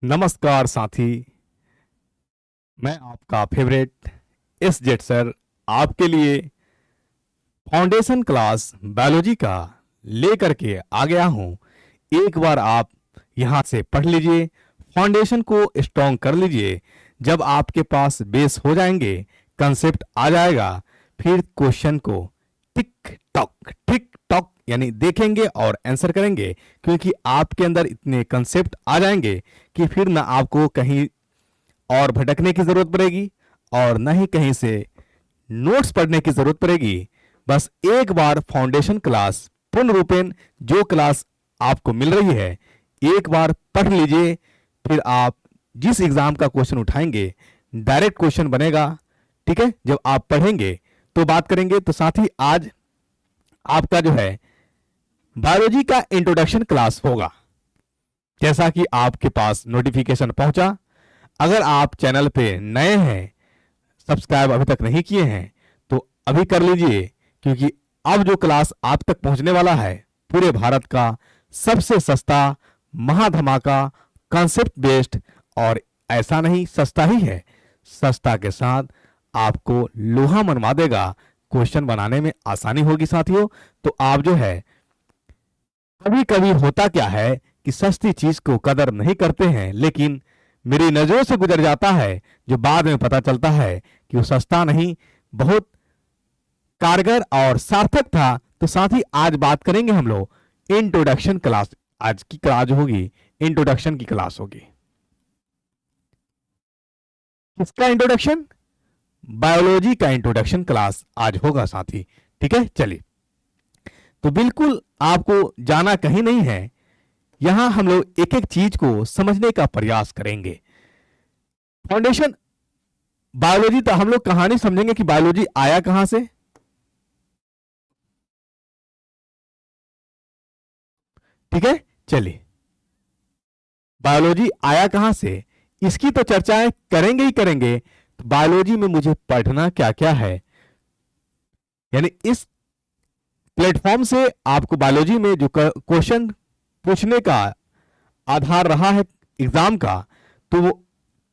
नमस्कार साथी, मैं आपका फेवरेट एस जेट सर आपके लिए फाउंडेशन क्लास बायोलॉजी का लेकर के आ गया हूं। एक बार आप यहां से पढ़ लीजिए, फाउंडेशन को स्ट्रॉन्ग कर लीजिए। जब आपके पास बेस हो जाएंगे, कंसेप्ट आ जाएगा, फिर क्वेश्चन को टिक टॉक यानी देखेंगे और आंसर करेंगे, क्योंकि आपके अंदर इतने कंसेप्ट आ जाएंगे कि फिर ना आपको कहीं और भटकने की जरूरत पड़ेगी और न ही कहीं से नोट्स पढ़ने की जरूरत पड़ेगी। बस एक बार फाउंडेशन क्लास पूर्ण रूपेण जो क्लास आपको मिल रही है, एक बार पढ़ लीजिए। फिर आप जिस एग्जाम का क्वेश्चन उठाएंगे डायरेक्ट क्वेश्चन बनेगा। ठीक है, जब आप पढ़ेंगे तो बात करेंगे। तो साथ ही आज आपका जो है बायोलॉजी का इंट्रोडक्शन क्लास होगा। जैसा कि आपके पास नोटिफिकेशन पहुंचा, अगर आप चैनल पे नए हैं, सब्सक्राइब अभी तक नहीं किए हैं, तो अभी कर लीजिए, क्योंकि अब जो क्लास आप तक पहुंचने वाला है पूरे भारत का सबसे सस्ता महाधमाका कॉन्सेप्ट बेस्ड, और ऐसा नहीं सस्ता ही है, सस्ता के साथ आपको लोहा मनवा देगा। क्वेश्चन बनाने में आसानी होगी साथियों। तो आप जो है, कभी कभी होता क्या है कि सस्ती चीज को कदर नहीं करते हैं, लेकिन मेरी नजरों से गुजर जाता है, जो बाद में पता चलता है कि वो सस्ता नहीं, बहुत कारगर और सार्थक था। तो साथ ही आज बात करेंगे हम लोग इंट्रोडक्शन क्लास। आज की क्लास होगी इंट्रोडक्शन की क्लास होगी। किसका इंट्रोडक्शन? बायोलॉजी का इंट्रोडक्शन क्लास आज होगा साथी। ठीक है, चलिए। तो बिल्कुल आपको जाना कहीं नहीं है, यहां हम लोग एक एक चीज को समझने का प्रयास करेंगे। फाउंडेशन बायोलॉजी, तो हम लोग कहानी समझेंगे कि बायोलॉजी आया कहां से। ठीक है, चलिए। बायोलॉजी आया कहां से, इसकी तो चर्चाएं करेंगे ही करेंगे। तो बायोलॉजी में मुझे पढ़ना क्या क्या है, यानी इस प्लेटफॉर्म से आपको बायोलॉजी में जो क्वेश्चन पूछने का आधार रहा है एग्जाम का, तो वो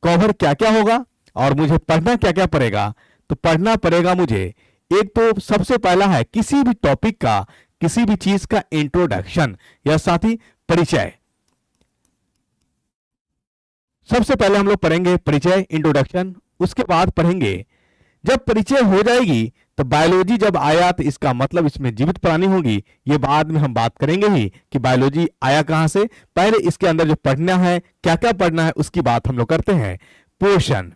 कवर क्या क्या होगा और मुझे पढ़ना क्या क्या पड़ेगा। तो पढ़ना पड़ेगा मुझे, एक तो सबसे पहला है किसी भी टॉपिक का, किसी भी चीज का इंट्रोडक्शन या साथ ही परिचय। सबसे पहले हम लोग पढ़ेंगे परिचय, इंट्रोडक्शन। उसके बाद पढ़ेंगे, जब परिचय हो जाएगी तो बायोलॉजी जब आया तो इसका मतलब इसमें जीवित प्राणी होगी। ये बाद में हम बात करेंगे ही कि बायोलॉजी आया कहां से। पहले इसके अंदर जो पढ़ना है, क्या क्या पढ़ना है, उसकी बात हम लोग करते हैं। पोषण,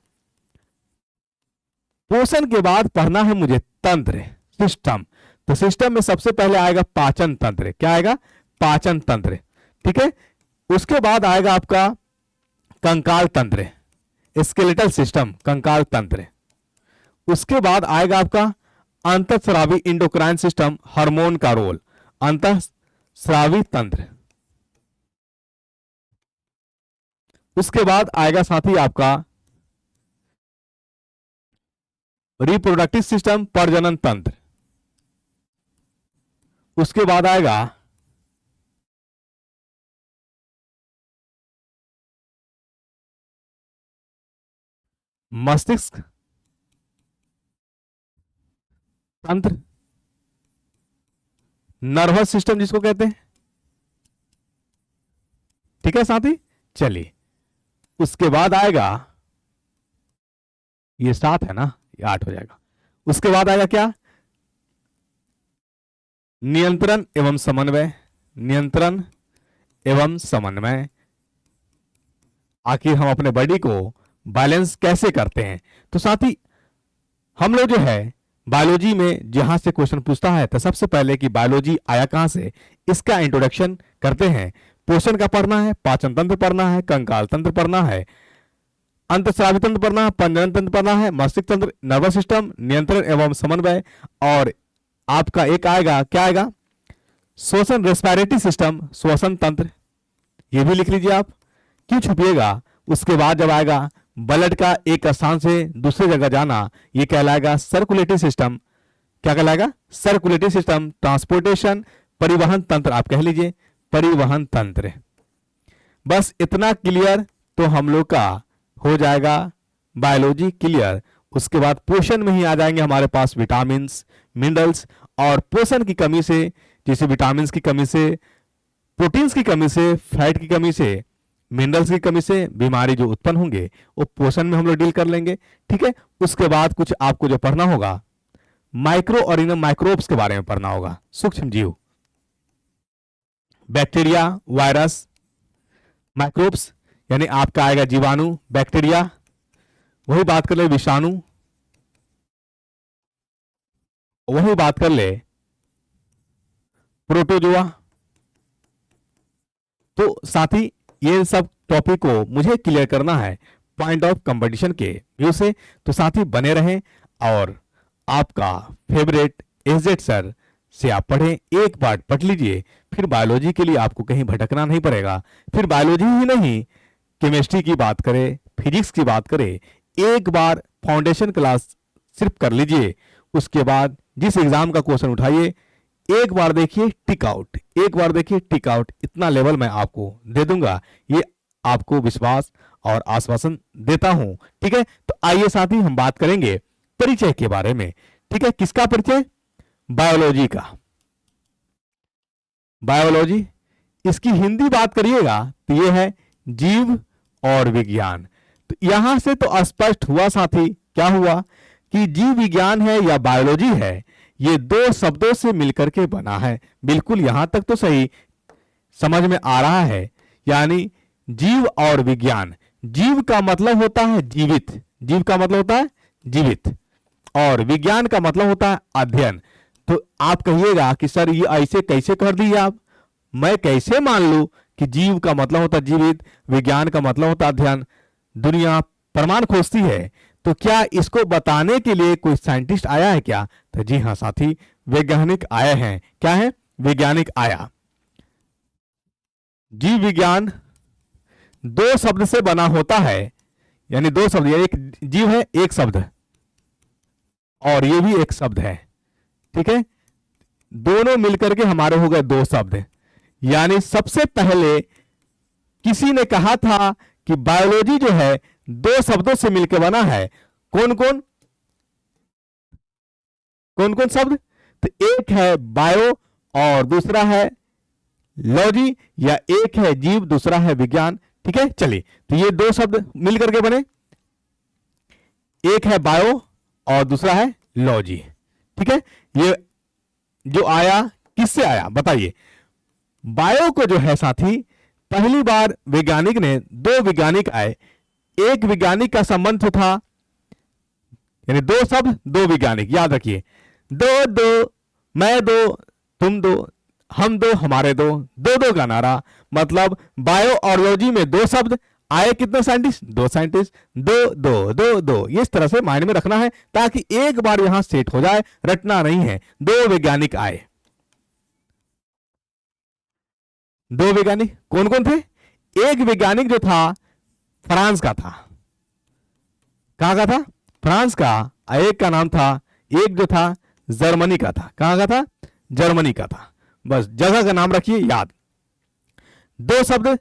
पोषण के बाद पढ़ना है मुझे तंत्र, सिस्टम। तो सिस्टम में सबसे पहले आएगा पाचन तंत्र। क्या आएगा? पाचन तंत्र। ठीक है, उसके बाद आएगा आपका कंकाल तंत्र, स्केलेटल सिस्टम, कंकाल तंत्र। उसके बाद आएगा आपका अंतःस्रावी इंडोक्राइन सिस्टम, हार्मोन का रोल, अंतःस्रावी तंत्र। उसके बाद आएगा साथी आपका रिप्रोडक्टिव सिस्टम, प्रजनन तंत्र। उसके बाद आएगा मस्तिष्क तंत्र, नर्वस सिस्टम जिसको कहते हैं। ठीक है साथी, चलिए। उसके बाद आएगा, ये 7 है ना, ये 8 हो जाएगा। उसके बाद आएगा क्या? नियंत्रण एवं समन्वय, नियंत्रण एवं समन्वय। आखिर हम अपने बॉडी को बैलेंस कैसे करते हैं। तो साथी हम लोग जो है बायोलॉजी में जहां से क्वेश्चन पूछता है, तो सबसे पहले कि बायोलॉजी आया कहां से, इसका इंट्रोडक्शन करते हैं। पोषण का पढ़ना है, पाचन तंत्र पढ़ना है, कंकाल तंत्र पढ़ना है, अंतःस्रावी तंत्र पढ़ना है, प्रजनन तंत्र पढ़ना है, मस्तिष्क तंत्र, नर्वस सिस्टम, नियंत्रण एवं समन्वय। और आपका एक आएगा, क्या आएगा? श्वसन, रेस्पिरेटरी सिस्टम, श्वसन तंत्र। ये भी लिख लीजिए आप, क्यों छुपिएगा। उसके बाद जब आएगा ब्लड का एक स्थान से दूसरे जगह जाना, ये कहलाएगा सर्कुलेटरी सिस्टम। क्या कहलाएगा? Circulatory system. ट्रांसपोर्टेशन, परिवहन तंत्र आप कह लीजिए, परिवहन तंत्र। बस इतना क्लियर तो हम लोग का हो जाएगा बायोलॉजी क्लियर। उसके बाद पोषण में ही आ जाएंगे हमारे पास विटामिन्स, मिनरल्स, और पोषण की कमी से, जैसे विटामिन्स की कमी से, प्रोटीन्स की कमी से, फैट की कमी से, मिनरल्स की कमी से बीमारी जो उत्पन्न होंगे वो पोषण में हम लोग डील कर लेंगे। ठीक है, उसके बाद कुछ आपको जो पढ़ना होगा माइक्रो ऑर्गेनिज्म, माइक्रोब्स के बारे में पढ़ना होगा, सूक्ष्म जीव, बैक्टीरिया, वायरस, माइक्रोब्स यानी आपका आएगा जीवाणु, बैक्टीरिया, वही बात कर ले विषाणु, वही बात कर ले प्रोटोजोआ। तो साथी ये सब टॉपिक को मुझे क्लियर करना है पॉइंट ऑफ कंपटीशन के व्यू से, तो साथी बने रहें और आपका फेवरेट एसजेड सर से आप पढ़ें, एक बार पढ़ लीजिए, फिर बायोलॉजी के लिए आपको कहीं भटकना नहीं पड़ेगा। फिर बायोलॉजी ही नहीं, केमिस्ट्री की बात करें, फिजिक्स की बात करें, एक बार फाउंडेशन क्लास सिर्फ कर लीजिए, उसके बाद जिस एग्जाम का क्वेश्चन उठाइए एक बार देखिए टिक आउट, एक बार देखिए टिक आउट, इतना लेवल मैं आपको दे दूंगा, ये आपको विश्वास और आश्वासन देता हूं। ठीक है, तो आइए साथी हम बात करेंगे परिचय के बारे में। ठीक है, किसका परिचय? बायोलॉजी का। बायोलॉजी, इसकी हिंदी बात करिएगा तो यह है जीव और विज्ञान। तो यहां से तो स्पष्ट हुआ साथी, क्या हुआ कि जीव विज्ञान है या बायोलॉजी है, ये दो शब्दों से मिलकर के बना है। बिल्कुल यहां तक तो सही समझ में आ रहा है, यानी जीव और विज्ञान। जीव का मतलब होता है जीवित, जीव का मतलब होता है जीवित, और विज्ञान का मतलब होता है अध्ययन। तो आप कहिएगा कि सर ये ऐसे कैसे कर दिए आप, मैं कैसे मान लूं कि जीव का मतलब होता है जीवित, विज्ञान का मतलब होता है अध्ययन। दुनिया प्रमाण खोजती है, तो क्या इसको बताने के लिए कोई साइंटिस्ट आया है क्या? तो जी हां साथी, वैज्ञानिक आए हैं। क्या है? वैज्ञानिक आया। जीव विज्ञान दो शब्द से बना होता है, यानी दो शब्द, एक जीव है एक शब्द, और ये भी एक शब्द है। ठीक है, दोनों मिलकर के हमारे हो गए दो शब्द। यानी सबसे पहले किसी ने कहा था कि बायोलॉजी जो है दो शब्दों से मिलकर बना है। कौन कौन? कौन कौन शब्द? तो एक है बायो और दूसरा है लॉजी, या एक है जीव दूसरा है विज्ञान। ठीक है, चलिए, तो ये दो शब्द मिलकर के बने, एक है बायो और दूसरा है लॉजी। ठीक है, ये जो आया किससे आया बताइए? बायो को जो है साथी, पहली बार वैज्ञानिक ने, दो वैज्ञानिक आए, एक वैज्ञानिक का संबंध तो था, यानी दो शब्द दो वैज्ञानिक, याद रखिए, दो दो, मैं दो तुम दो, हम दो हमारे दो, दो दो का नारा, मतलब बायो और लॉजी में दो शब्द आए, कितने साइंटिस्ट? दो साइंटिस्ट, दो दो दो दो, इस तरह से माइंड में रखना है ताकि एक बार यहां सेट हो जाए, रटना नहीं है। दो वैज्ञानिक आए, दो वैज्ञानिक कौन कौन थे? एक वैज्ञानिक जो था फ्रांस का था, कहां का था? फ्रांस का। एक का नाम था, एक जो था जर्मनी का था। कहां का था? जर्मनी का था। बस जगह का नाम रखिए याद। दो शब्द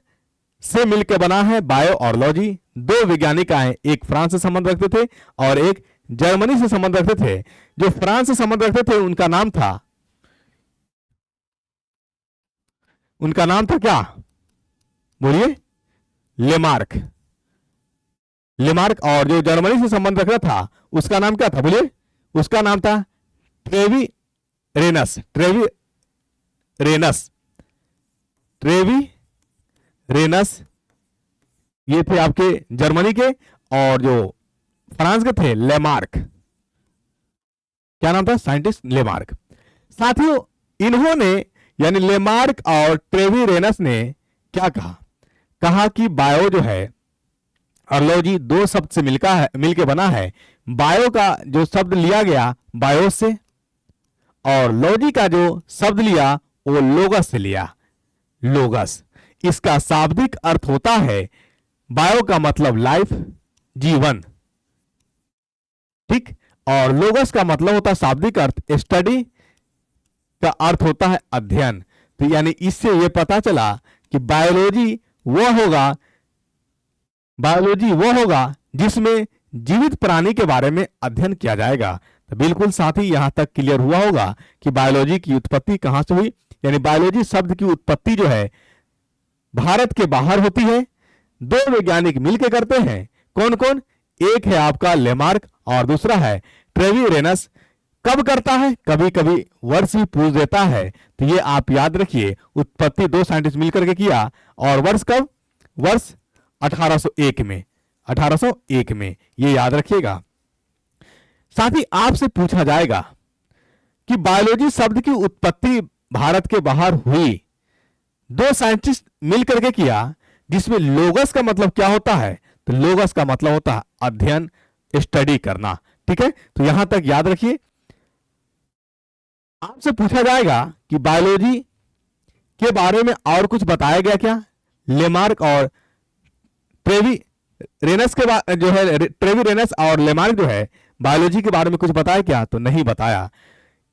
से मिलकर बना है बायो और लॉजी। दो वैज्ञानिक आए, एक फ्रांस से संबंध रखते थे और एक जर्मनी से संबंध रखते थे। जो फ्रांस से संबंध रखते थे उनका नाम था, उनका नाम था क्या? बोलिए। लेमार्क। लेमार्क। और जो जर्मनी से संबंध रखता था उसका नाम क्या था? बोलिए। उसका नाम था Trevi rhesus. Trevi rhesus. Trevi rhesus, ये थे आपके जर्मनी के, और जो फ्रांस के थे लेमार्क। क्या नाम था? Scientist Lamarck. साथियों, इन्होंने यानी लेमार्क और ट्रेवी रेनस ने क्या कहा? कहा कि बायो जो है और लॉजी दो शब्द से मिलके बना है। बायो का जो शब्द लिया गया बायो से, और लॉजी का जो शब्द लिया वो लोगस से लिया, लोगस। इसका शाब्दिक अर्थ होता है, बायो का मतलब लाइफ, जीवन, ठीक, और लोगस का मतलब होता है शाब्दिक अर्थ स्टडी, का अर्थ होता है अध्ययन। तो यानी इससे यह पता चला कि बायोलॉजी वह होगा बायोलॉजी वो होगा जिसमें जीवित प्राणी के बारे में अध्ययन किया जाएगा। तो बिल्कुल साथी यहां तक क्लियर हुआ होगा कि बायोलॉजी की उत्पत्ति कहां से हुई, यानी बायोलॉजी शब्द की उत्पत्ति जो है भारत के बाहर होती है। दो वैज्ञानिक मिलकर करते हैं, कौन कौन, एक है आपका लेमार्क और दूसरा है ट्रेविरेनस। कब करता है, कभी कभी वर्ष भी पूछ देता है, तो ये आप याद रखिए, उत्पत्ति दो साइंटिस्ट मिलकर के किया, और वर्ष कब, वर्ष 1801 में, 1801 में, ये याद रखिएगा। साथ ही आपसे पूछा जाएगा कि बायोलॉजी शब्द की उत्पत्ति भारत के बाहर हुई, दो साइंटिस्ट मिलकर के किया, जिसमें लोगस का मतलब क्या होता है, तो लोगस का मतलब होता है अध्ययन, स्टडी करना। ठीक है, तो यहां तक याद रखिए। आपसे पूछा जाएगा कि बायोलॉजी के बारे में और कुछ बताया गया क्या, लेमार्क और ट्रेविरेनस के बाद जो है, ट्रेविरेनस और लेमार्क जो है बायोलॉजी के बारे में कुछ बताया क्या, तो नहीं बताया।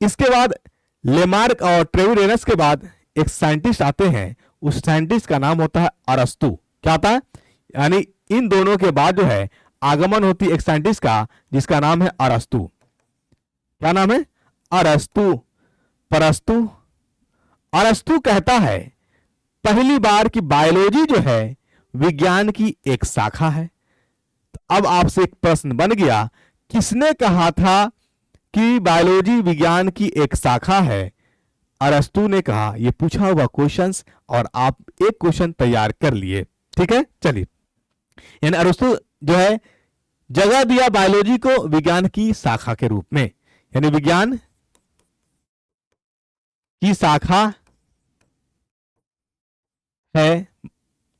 इसके बाद लेमार्क और ट्रेविरेनस के बाद एक साइंटिस्ट आते हैं, उस साइंटिस्ट का नाम होता है अरस्तु। क्या आता है, यानी इन दोनों के बाद जो है आगमन होती है एक साइंटिस्ट का, जिसका नाम है अरस्तु। क्या नाम है, अरस्तु, परस्तु। अरस्तु कहता है पहली बार कि बायोलॉजी जो है विज्ञान की एक शाखा है। तो अब आपसे एक प्रश्न बन गया, किसने कहा था कि बायोलॉजी विज्ञान की एक शाखा है, अरस्तु ने कहा। ये पूछा हुआ क्वेश्चंस, और आप एक क्वेश्चन तैयार कर लिए। ठीक है, चलिए, यानी अरस्तु जो है जगह दिया बायोलॉजी को विज्ञान की शाखा के रूप में, यानी विज्ञान की शाखा है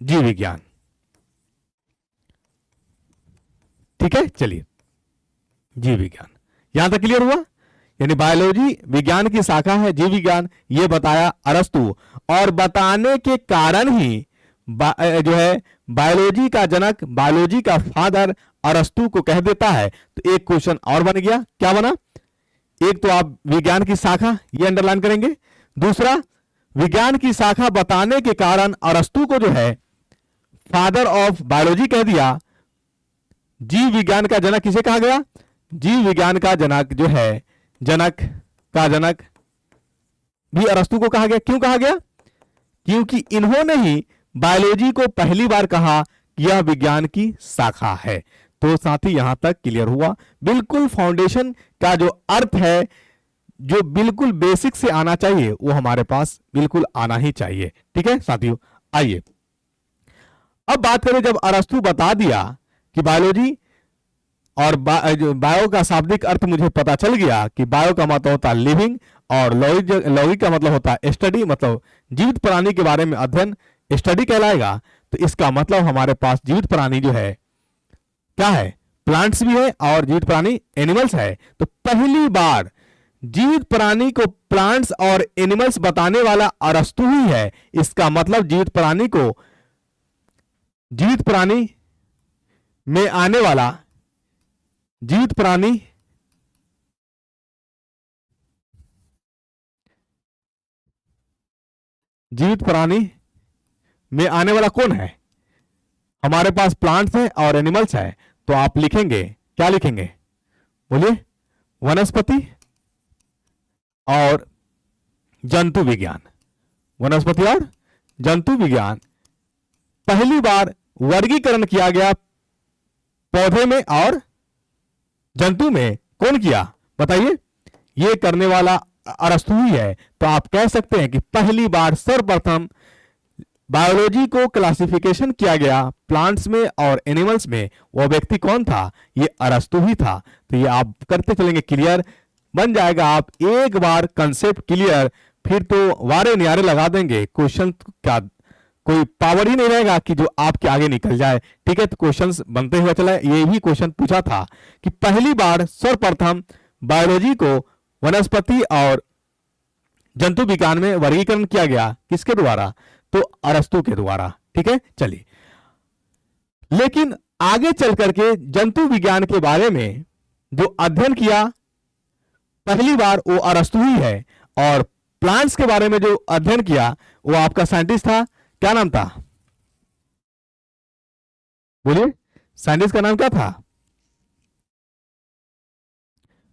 जीव विज्ञान। ठीक है, चलिए, जीव विज्ञान यहां तक क्लियर हुआ, यानी बायोलॉजी विज्ञान की शाखा है जीव विज्ञान, ये बताया अरस्तु। और बताने के कारण ही जो है बायोलॉजी का जनक, बायोलॉजी का फादर अरस्तु को कह देता है। तो एक क्वेश्चन और बन गया, क्या बना, एक तो आप विज्ञान की शाखा, ये अंडरलाइन करेंगे, दूसरा विज्ञान की शाखा बताने के कारण अरस्तु को जो है फादर ऑफ बायोलॉजी कह दिया। जीव विज्ञान का जनक किसे कहा गया, जीव विज्ञान का जनक जो है, जनक का जनक भी अरस्तु को कहा गया। क्यों कहा गया, क्योंकि इन्होंने ही बायोलॉजी को पहली बार कहा कि यह विज्ञान की शाखा है। तो साथी यहां तक क्लियर हुआ, बिल्कुल फाउंडेशन का जो अर्थ है, जो बिल्कुल बेसिक से आना चाहिए, वो हमारे पास बिल्कुल आना ही चाहिए। ठीक है साथियों, आइए अब बात करें, जब अरस्तु बता दिया कि बायोलॉजी और बायो का शाब्दिक अर्थ मुझे पता चल गया कि बायो का मतलब होता है लिविंग, और लॉगिक का मतलब होता है स्टडी, मतलब जीवित प्राणी के बारे में अध्ययन, स्टडी कहलाएगा। तो इसका मतलब हमारे पास जीवित प्राणी जो है क्या है, प्लांट्स भी है और जीवित प्राणी एनिमल्स है। तो पहली बार जीवित प्राणी को प्लांट्स और एनिमल्स बताने वाला अरस्तु ही है। इसका मतलब जीवित प्राणी को, जीवित प्राणी में आने वाला, जीवित प्राणी जीवित प्राणी में आने वाला कौन है, हमारे पास प्लांट्स है और एनिमल्स है। तो आप लिखेंगे, क्या लिखेंगे, बोलिए, वनस्पति और जंतु विज्ञान। वनस्पति और जंतु विज्ञान पहली बार वर्गीकरण किया गया पौधे में और जंतु में, कौन किया बताइए, ये करने वाला अरस्तु ही है। तो आप कह सकते हैं कि पहली बार सर्वप्रथम बायोलॉजी को क्लासिफिकेशन किया गया प्लांट्स में और एनिमल्स में, वो व्यक्ति कौन था, ये अरस्तु ही था। तो ये आप करते चलेंगे, क्लियर बन जाएगा। आप एक बार कंसेप्ट क्लियर, फिर तो वारे न्यारे लगा देंगे, क्वेश्चन का कोई पावर ही नहीं रहेगा कि जो आपके आगे निकल जाए। ठीक है, तो क्वेश्चंस बनते हुए चला, ये भी क्वेश्चन पूछा था कि पहली बार सर्वप्रथम बायोलॉजी को वनस्पति और जंतु विज्ञान में वर्गीकरण किया गया, किसके द्वारा, तो अरस्तु के द्वारा। ठीक है, चलिए, लेकिन आगे चल करके जंतु विज्ञान के बारे में जो अध्ययन किया पहली बार वो अरस्तु ही है, और प्लांट्स के बारे में जो अध्ययन किया वो आपका साइंटिस्ट था, क्या नाम था, बोलिए, साइंटिस्ट का नाम क्या था?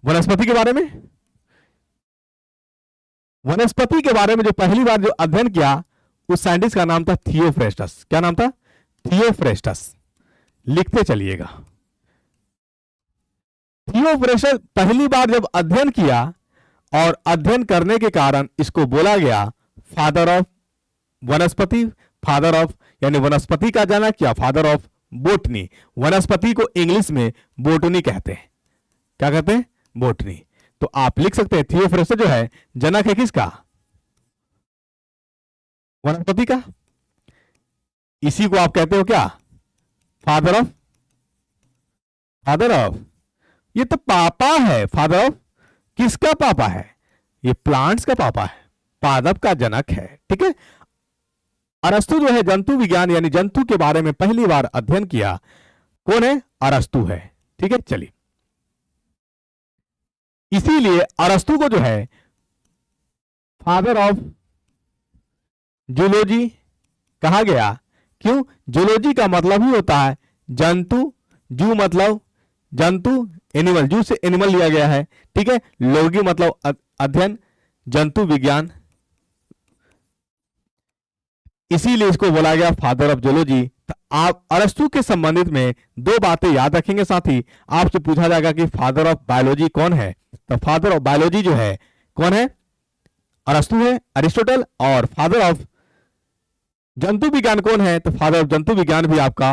वनस्पति के बारे में, वनस्पति के बारे में जो पहली बार जो अध्ययन किया उस साइंटिस्ट का नाम था थियोफ्रेस्टस। क्या नाम था? थियोफ्रेस्टस। लिखते चलिएगा। थियोफ्रेस्टस पहली बार जब अध्ययन किया और अध्ययन करने के कारण इसको बोला गया फादर ऑफ वनस्पति, फादर ऑफ यानी वनस्पति का जनक या फादर ऑफ बोटनी। वनस्पति को इंग्लिश में बोटनी कहते हैं। क्या कहते हैं? बोटनी। तो आप लिख सकते हैं थियोफ्रेस्टस जो है जनक है किसका? वनस्पति का। इसी को आप कहते हो क्या? फादर ऑफ, फादर ऑफ, ये तो पापा है। फादर ऑफ किसका पापा है? ये प्लांट्स का पापा है, पादप का जनक है। ठीक है। अरस्तु जो है जंतु विज्ञान यानी जंतु के बारे में पहली बार अध्ययन किया। कौन है? अरस्तु है। ठीक है। चलिए, इसीलिए अरस्तु को जो है फादर ऑफ जूलॉजी कहा गया। क्यों? जूलॉजी का मतलब ही होता है जंतु, जू मतलब जंतु, एनिमल, जू से एनिमल लिया गया है। ठीक है। लोगी मतलब अध्ययन, जंतु विज्ञान, इसीलिए इसको बोला गया फादर ऑफ जूलॉजी। तो आप अरस्तु के संबंधित में दो बातें याद रखेंगे। साथ ही आपसे पूछा जाएगा कि फादर ऑफ बायोलॉजी कौन है। तो फादर ऑफ बायोलॉजी जो है कौन है? अरस्तु है, अरिस्टोटल। और फादर ऑफ जंतु विज्ञान कौन है? तो फादर ऑफ जंतु विज्ञान भी आपका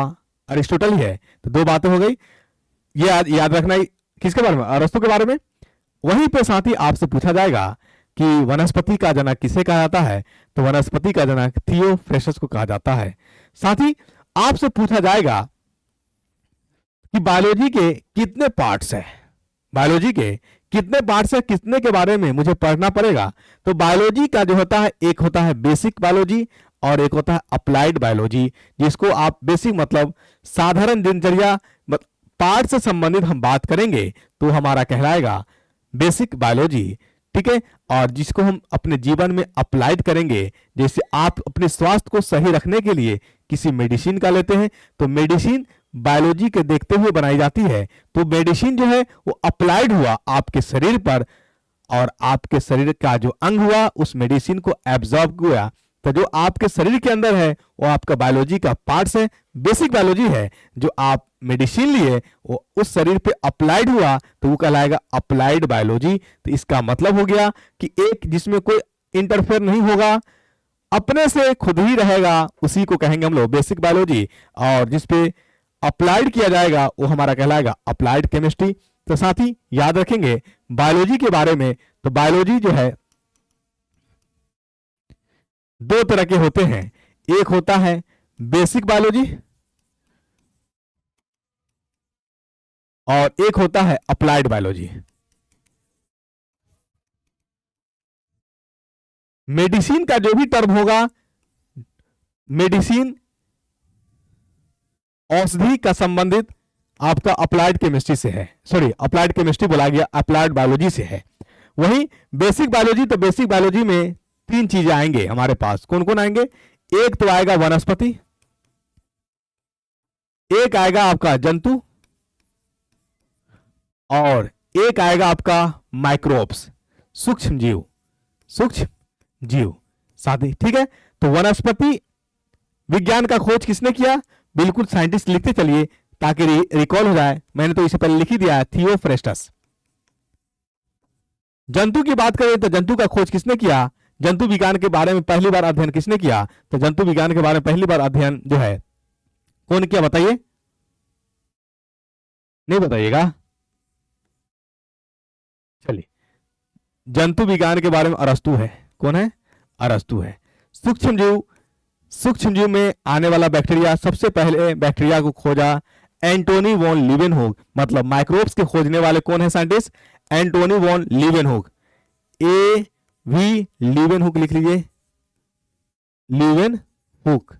अरिस्टोटल ही है। तो दो बातें हो गई। ये याद रखना ही किसके बारे में? अरस्तु के बारे में। वहीं पे साथ ही आपसे पूछा जाएगा कि वनस्पति का जनक किसे कहा जाता है? तो वनस्पति का जनक थियोफ्रेस्टस को कहा जाता है। साथ ही आपसे पूछा जाएगा कि बायोलॉजी के कितने पार्ट्स हैं, बायोलॉजी के कितने पार्ट्स हैं, कितने के बारे में मुझे पढ़ना पड़ेगा। तो बायोलॉजी का जो होता है, एक होता है बेसिक बायोलॉजी और एक होता है अप्लाइड बायोलॉजी, जिसको आप बेसिक मतलब साधारण दिनचर्या पार्ट से संबंधित हम बात करेंगे तो हमारा कहलाएगा बेसिक बायोलॉजी। ठीक है। और जिसको हम अपने जीवन में अप्लाइड करेंगे, जैसे आप अपने स्वास्थ्य को सही रखने के लिए किसी मेडिसिन का लेते हैं तो मेडिसिन बायोलॉजी के देखते हुए बनाई जाती है। तो मेडिसिन जो है वो अप्लाइड हुआ आपके शरीर पर और आपके शरीर का जो अंग हुआ उस मेडिसिन को एब्जॉर्ब हुआ। तो जो आपके शरीर के अंदर है वो आपका बायोलॉजी का पार्ट्स है, बेसिक बायोलॉजी है। जो आप मेडिसिन लिए वो उस शरीर पे अप्लाइड हुआ तो वो कहलाएगा अप्लाइड बायोलॉजी। तो इसका मतलब हो गया कि एक जिसमें कोई इंटरफेयर नहीं होगा, अपने से खुद ही रहेगा, उसी को कहेंगे हम लोग बेसिक बायोलॉजी। और जिसपे अप्लाइड किया जाएगा वो हमारा कहलाएगा अप्लाइड केमिस्ट्री। तो साथ ही याद रखेंगे बायोलॉजी के बारे में, तो बायोलॉजी जो है दो तरह के होते हैं। एक होता है बेसिक बायोलॉजी और एक होता है अप्लाइड बायोलॉजी। मेडिसिन का जो भी टर्म होगा, मेडिसिन औषधि का संबंधित आपका अप्लाइड केमिस्ट्री से है, सॉरी अप्लाइड केमिस्ट्री बोला गया, अप्लाइड बायोलॉजी से है। वहीं बेसिक बायोलॉजी, तो बेसिक बायोलॉजी में तीन चीजें आएंगे हमारे पास। कौन कौन आएंगे? एक तो आएगा वनस्पति, एक आएगा आपका जंतु और एक आएगा आपका माइक्रोब्स, सूक्ष्म जीव, सूक्ष्म जीव। साथी ठीक है। तो वनस्पति विज्ञान का खोज किसने किया? बिल्कुल साइंटिस्ट लिखते चलिए ताकि रिकॉल हो जाए। मैंने तो इसे पहले लिख ही दिया है, थियोफ्रेस्टस। जंतु की बात करें तो जंतु का खोज किसने किया? जंतु विज्ञान के बारे में पहली बार अध्ययन किसने किया? तो जंतु विज्ञान के बारे में पहली बार अध्ययन जो है कौन किया? बताइए, नहीं बताइएगा। चलिए, जंतु विज्ञान के बारे में अरस्तु है। कौन है? अरस्तु है। सूक्ष्म जीव, सूक्ष्म जीव में आने वाला बैक्टीरिया, सबसे पहले बैक्टीरिया को खोजा एंटोनी वॉन लीवेनहोग। मतलब माइक्रोब्स के खोजने वाले कौन है scientist? Antonie van Leeuwenhoek. A V Leeuwenhoek लिख लीजिए, लीवेनहुक,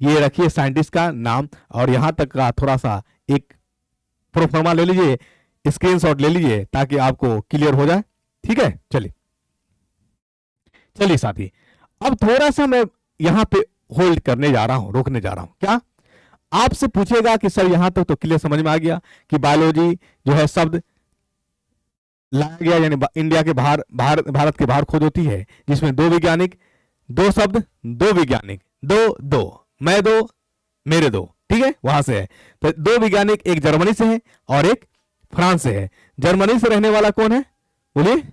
ये रखिए साइंटिस्ट का नाम। और यहां तक का थोड़ा सा एक प्रोफार्मा ले लीजिए, स्क्रीनशॉट ले लीजिए ताकि आपको क्लियर हो जाए। ठीक है। चलिए चलिए साथी, अब थोड़ा सा मैं यहां पे होल्ड करने जा रहा हूं, रोकने जा रहा हूं। क्या? आपसे पूछेगा कि सर यहां तक तो क्लियर समझ में आ गया कि बायोलॉजी जो है शब्द लाया गया, यानी इंडिया के बाहर, भारत के बाहर खोज होती है, जिसमें दो वैज्ञानिक, दो शब्द, दो वैज्ञानिक, दो दो, मैं दो मेरे दो, ठीक है, वहां से है। तो दो वैज्ञानिक, एक जर्मनी से है और एक फ्रांस से है। जर्मनी से रहने वाला कौन है, बोलिए,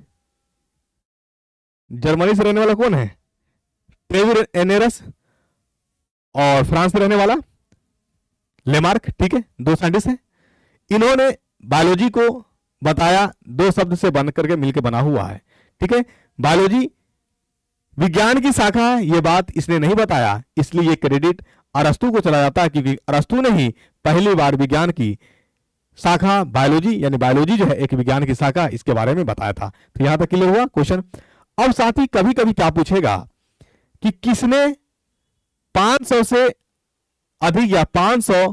जर्मनी से रहने वाला कौन है, ट्रेविर एनेरस, और फ्रांस से रहने वाला लेमार्क, ठीक है, दो साइंटिस्ट हैं। इन्होंने बायोलॉजी को बताया दो शब्द से बन करके मिलकर बना हुआ है, ठीक है। बायोलॉजी विज्ञान की शाखा है, यह बात इसने नहीं बताया, इसलिए ये क्रेडिट अरस्तु को चला जाता है, क्योंकि अरस्तु ने ही पहली बार विज्ञान की शाखा बायोलॉजी, यानी बायोलॉजी जो है एक विज्ञान की शाखा, इसके बारे में बताया था। तो यहां तक क्लियर हुआ क्वेश्चन। अब साथ ही कभी कभी क्या पूछेगा कि किसने 500 से अधिक या 500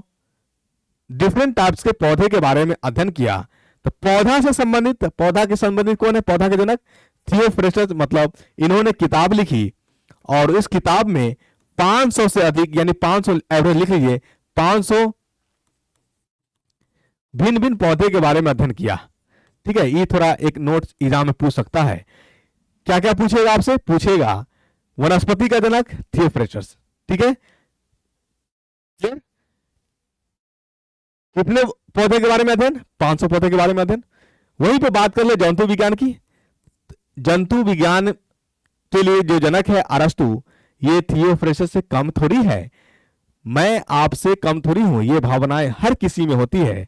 डिफरेंट टाइप्स के पौधे के बारे में अध्ययन किया। तो पौधा से संबंधित, पौधा के संबंधित कौन है, पौधा के जनक थियोफ्रेस्टस, मतलब इन्होंने किताब लिखी और इस किताब में 500 से अधिक, यानी 500 एवरेज लिख लीजिए, 500 भिन्न भिन्न पौधे के बारे में अध्ययन किया, ठीक है। ये थोड़ा एक नोट एग्जाम में पूछ सकता है। क्या क्या पूछेगा आपसे, पूछेगा वनस्पति का जनक थियोफ्रेस्टस, ठीक है, कितने पौधे के बारे में अध्ययन, 500 पौधे के बारे में अध्ययन। वहीं पे बात कर ले जंतु विज्ञान की। जंतु विज्ञान के लिए जो जनक है अरस्तु, ये थियोफ्रेस्टस से कम थोड़ी है, मैं आपसे कम थोड़ी हूं, ये भावनाएं हर किसी में होती है।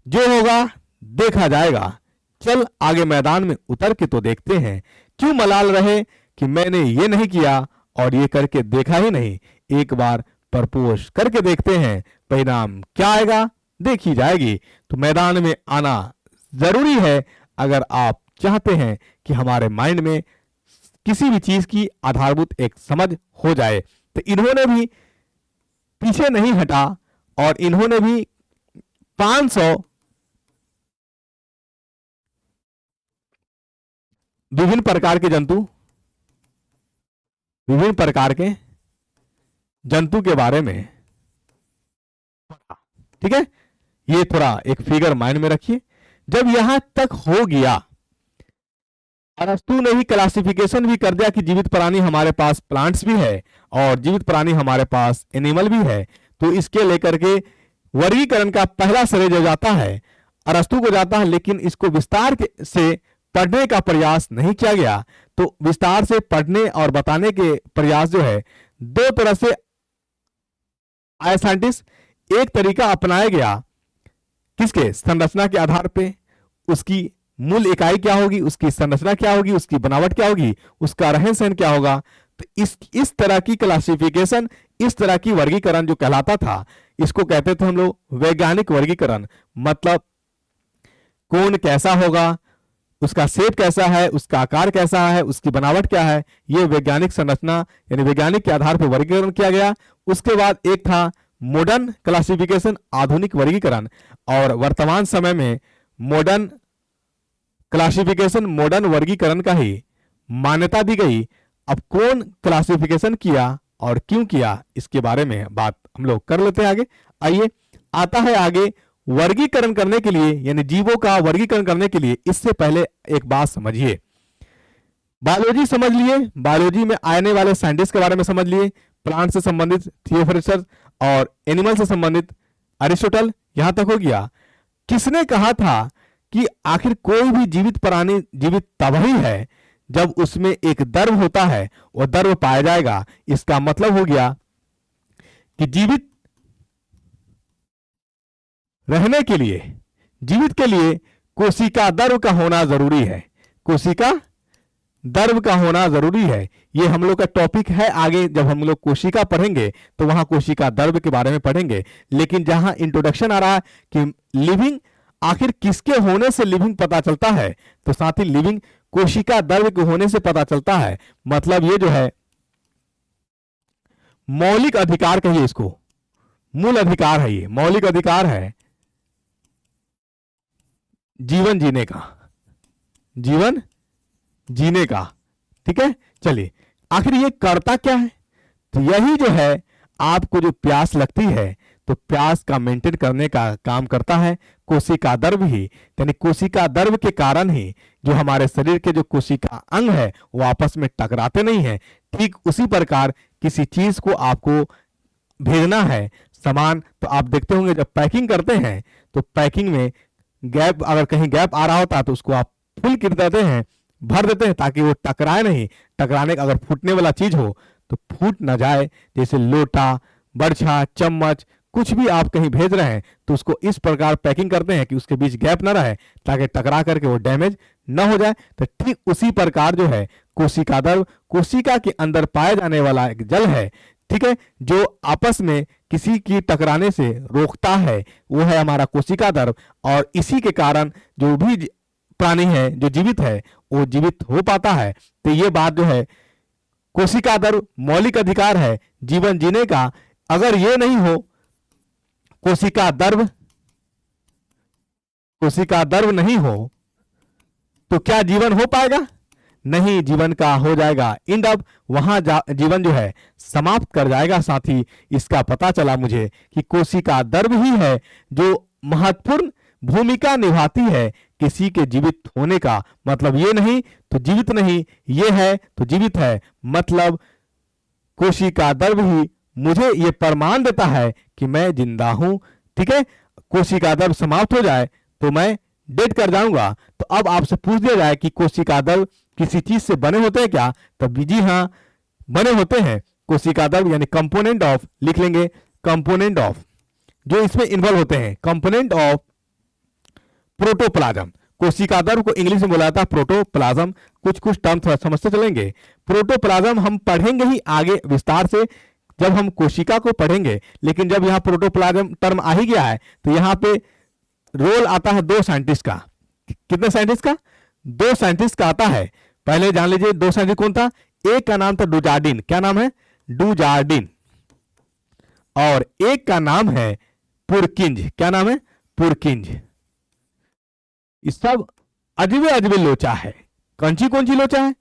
जो होगा देखा जाएगा, चल आगे मैदान में उतर के तो देखते हैं, क्यों मलाल रहे कि मैंने ये नहीं किया और ये करके देखा ही नहीं, एक बार प्रपोज करके देखते हैं, परिणाम क्या आएगा देखी जाएगी। तो मैदान में आना जरूरी है अगर आप चाहते हैं कि हमारे माइंड में किसी भी चीज की आधारभूत एक समझ हो जाए। तो इन्होंने भी पीछे नहीं हटा और इन्होंने भी 500 विभिन्न प्रकार के जंतु, विभिन्न प्रकार के जंतु के बारे में, ठीक है। ये थोड़ा एक फिगर माइंड में रखिए। जब यहां तक हो गया, अरस्तु ने ही क्लासिफिकेशन भी कर दिया कि जीवित प्राणी हमारे पास प्लांट्स भी है और जीवित प्राणी हमारे पास एनिमल भी है। तो इसके लेकर के वर्गीकरण का पहला श्रेय जो जाता है अरस्तु को जाता है, लेकिन इसको विस्तार से पढ़ने का प्रयास नहीं किया गया। तो विस्तार से पढ़ने और बताने के प्रयास जो है दो तरह से आए साइंटिस्ट। एक तरीका अपनाया गया किसके, संरचना के आधार पे, उसकी मूल इकाई क्या होगी, उसकी संरचना क्या होगी, उसकी बनावट क्या होगी, उसका रहन सहन क्या होगा। तो इस तरह की क्लासिफिकेशन, इस तरह की वर्गीकरण जो कहलाता था, इसको कहते थे हम लोग वैज्ञानिक वर्गीकरण। मतलब कौन कैसा होगा, उसका शेप कैसा है, उसका आकार कैसा है, उसकी बनावट क्या है, ये वैज्ञानिक संरचना यानी वैज्ञानिक के आधार पर वर्गीकरण किया गया। उसके बाद एक था मॉडर्न क्लासिफिकेशन, आधुनिक वर्गीकरण, और वर्तमान समय में मॉडर्न क्लासिफिकेशन, मॉडर्न वर्गीकरण का ही मान्यता दी गई। अब कौन क्लासिफिकेशन किया और क्यों किया, इसके बारे में बात हम लोग कर लेते हैं आगे। आइए, आता है आगे वर्गीकरण करने के लिए, यानी जीवों का वर्गीकरण करने के लिए इससे पहले एक बात समझिए। बायोलॉजी समझ लिए, बायोलॉजी में आने वाले साइंटिस्ट के बारे में समझ लिए, प्लांट से संबंधित थियोफ्रेस्टस और एनिमल से संबंधित अरिस्टोटल, यहां तक हो गया। किसने कहा था कि आखिर कोई भी जीवित प्राणी जीवित तब ही है जब उसमें एक दर्व होता है, वो दर्व पाया जाएगा। इसका मतलब हो गया कि जीवित रहने के लिए, जीवित के लिए कोशिका दर्व का होना जरूरी है, कोशिका दर्व का होना जरूरी है। ये हम लोग का टॉपिक है, आगे जब हम लोग कोशिका पढ़ेंगे तो वहां कोशिका दर्व के बारे में पढ़ेंगे। लेकिन जहां इंट्रोडक्शन आ रहा है कि लिविंग, आखिर किसके होने से लिविंग पता चलता है, तो साथ ही लिविंग कोशिका दर्व के होने से पता चलता है। मतलब ये जो है मौलिक अधिकार कहिए इसको, मूल अधिकार है, ये मौलिक अधिकार है जीवन जीने का, जीवन जीने का, ठीक है। चलिए, आखिर ये करता क्या है, तो यही जो है आपको जो प्यास लगती है तो प्यास का मेंटेन करने का काम करता है कोशिका द्रव्य ही। यानी कोशिका द्रव्य के कारण ही जो हमारे शरीर के जो कोशिका अंग है वो आपस में टकराते नहीं है। ठीक उसी प्रकार किसी चीज को आपको भेजना है सामान, तो आप देखते होंगे जब पैकिंग करते हैं तो पैकिंग में गैप, अगर कहीं गैप आ रहा होता है तो उसको आप फुल कर देते हैं, भर देते हैं ताकि वो टकराए नहीं। टकराने का अगर फूटने वाला चीज हो तो फूट ना जाए। जैसे लोटा, बर्छा, चम्मच, कुछ भी आप कहीं भेज रहे हैं तो उसको इस प्रकार पैकिंग करते हैं कि उसके बीच गैप ना रहे ताकि टकरा करके वो डैमेज ना हो जाए। तो ठीक उसी प्रकार जो है कोशिका द्रव्य कोशिका के अंदर पाया जाने वाला एक जल है, ठीक है, जो आपस में किसी की टकराने से रोकता है, वो है हमारा कोशिका द्रव्य। और इसी के कारण जो भी प्राणी है जो जीवित है वो जीवित हो पाता है। तो ये बात जो है कोशिका द्रव्य मौलिक अधिकार है जीवन जीने का। अगर ये नहीं हो कोशिका द्रव्य नहीं हो तो क्या जीवन हो पाएगा? नहीं, जीवन का हो जाएगा एंड अप, वहां जीवन जो है समाप्त कर जाएगा। साथ ही इसका पता चला मुझे कि कोशिका द्रव्य ही है जो महत्वपूर्ण भूमिका निभाती है किसी के जीवित होने का। मतलब ये नहीं तो जीवित नहीं, ये है तो जीवित है। मतलब कोशिका द्रव्य ही मुझे ये प्रमाण देता है कि मैं जिंदा हूं। ठीक है, कोशिका द्रव्य समाप्त हो जाए तो मैं डेड कर जाऊंगा। तो अब आपसे पूछ दिया जाए कि कोशिका द्रव्य किसी चीज से बने होते हैं क्या? तब जी हाँ, बने होते हैं। कोशिका द्रव्य यानी कंपोनेंट ऑफ, लिख लेंगे कंपोनेंट ऑफ, जो इसमें इन्वॉल्व होते हैं। कंपोनेंट ऑफ प्रोटोप्लाज्म, कोशिका द्रव्य को इंग्लिश में बोला जाता है प्रोटोप्लाज्म। कुछ टर्म थोड़ा समझते चलेंगे। प्रोटोप्लाज्म हम पढ़ेंगे ही आगे विस्तार से जब हम कोशिका को पढ़ेंगे, लेकिन जब यहाँ प्रोटोप्लाज्म टर्म आ ही गया है तो यहाँ पे रोल आता है दो साइंटिस्ट का। कितने साइंटिस्ट का? दो साइंटिस्ट का आता है। पहले जान लीजिए दो साइंटिस्ट कौन था। एक का नाम था डुजार्डिन, क्या नाम है? डुजार्डिन। और एक का नाम है पुरकिंज, क्या नाम है? पुरकिंज। ये सब अजबे अजबे लोचा है। कौन सी लोचा है?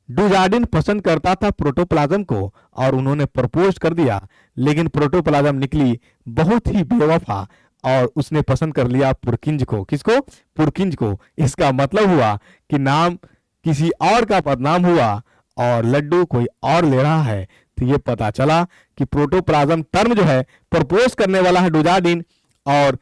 डुजार्डिन पसंद करता था प्रोटोप्लाज्म को और उन्होंने प्रपोज कर दिया, लेकिन प्रोटोप्लाज्म निकली बहुत ही बेवफा और उसने पसंद कर लिया पुरकिंज को। किसको? पुरकिंज को। इसका मतलब हुआ कि नाम किसी और का बदनाम हुआ और लड्डू कोई और ले रहा है। तो ये पता चला कि प्रोटोप्लाज्म टर्म जो है प्रपोज करने वाला है डुजार्डिन और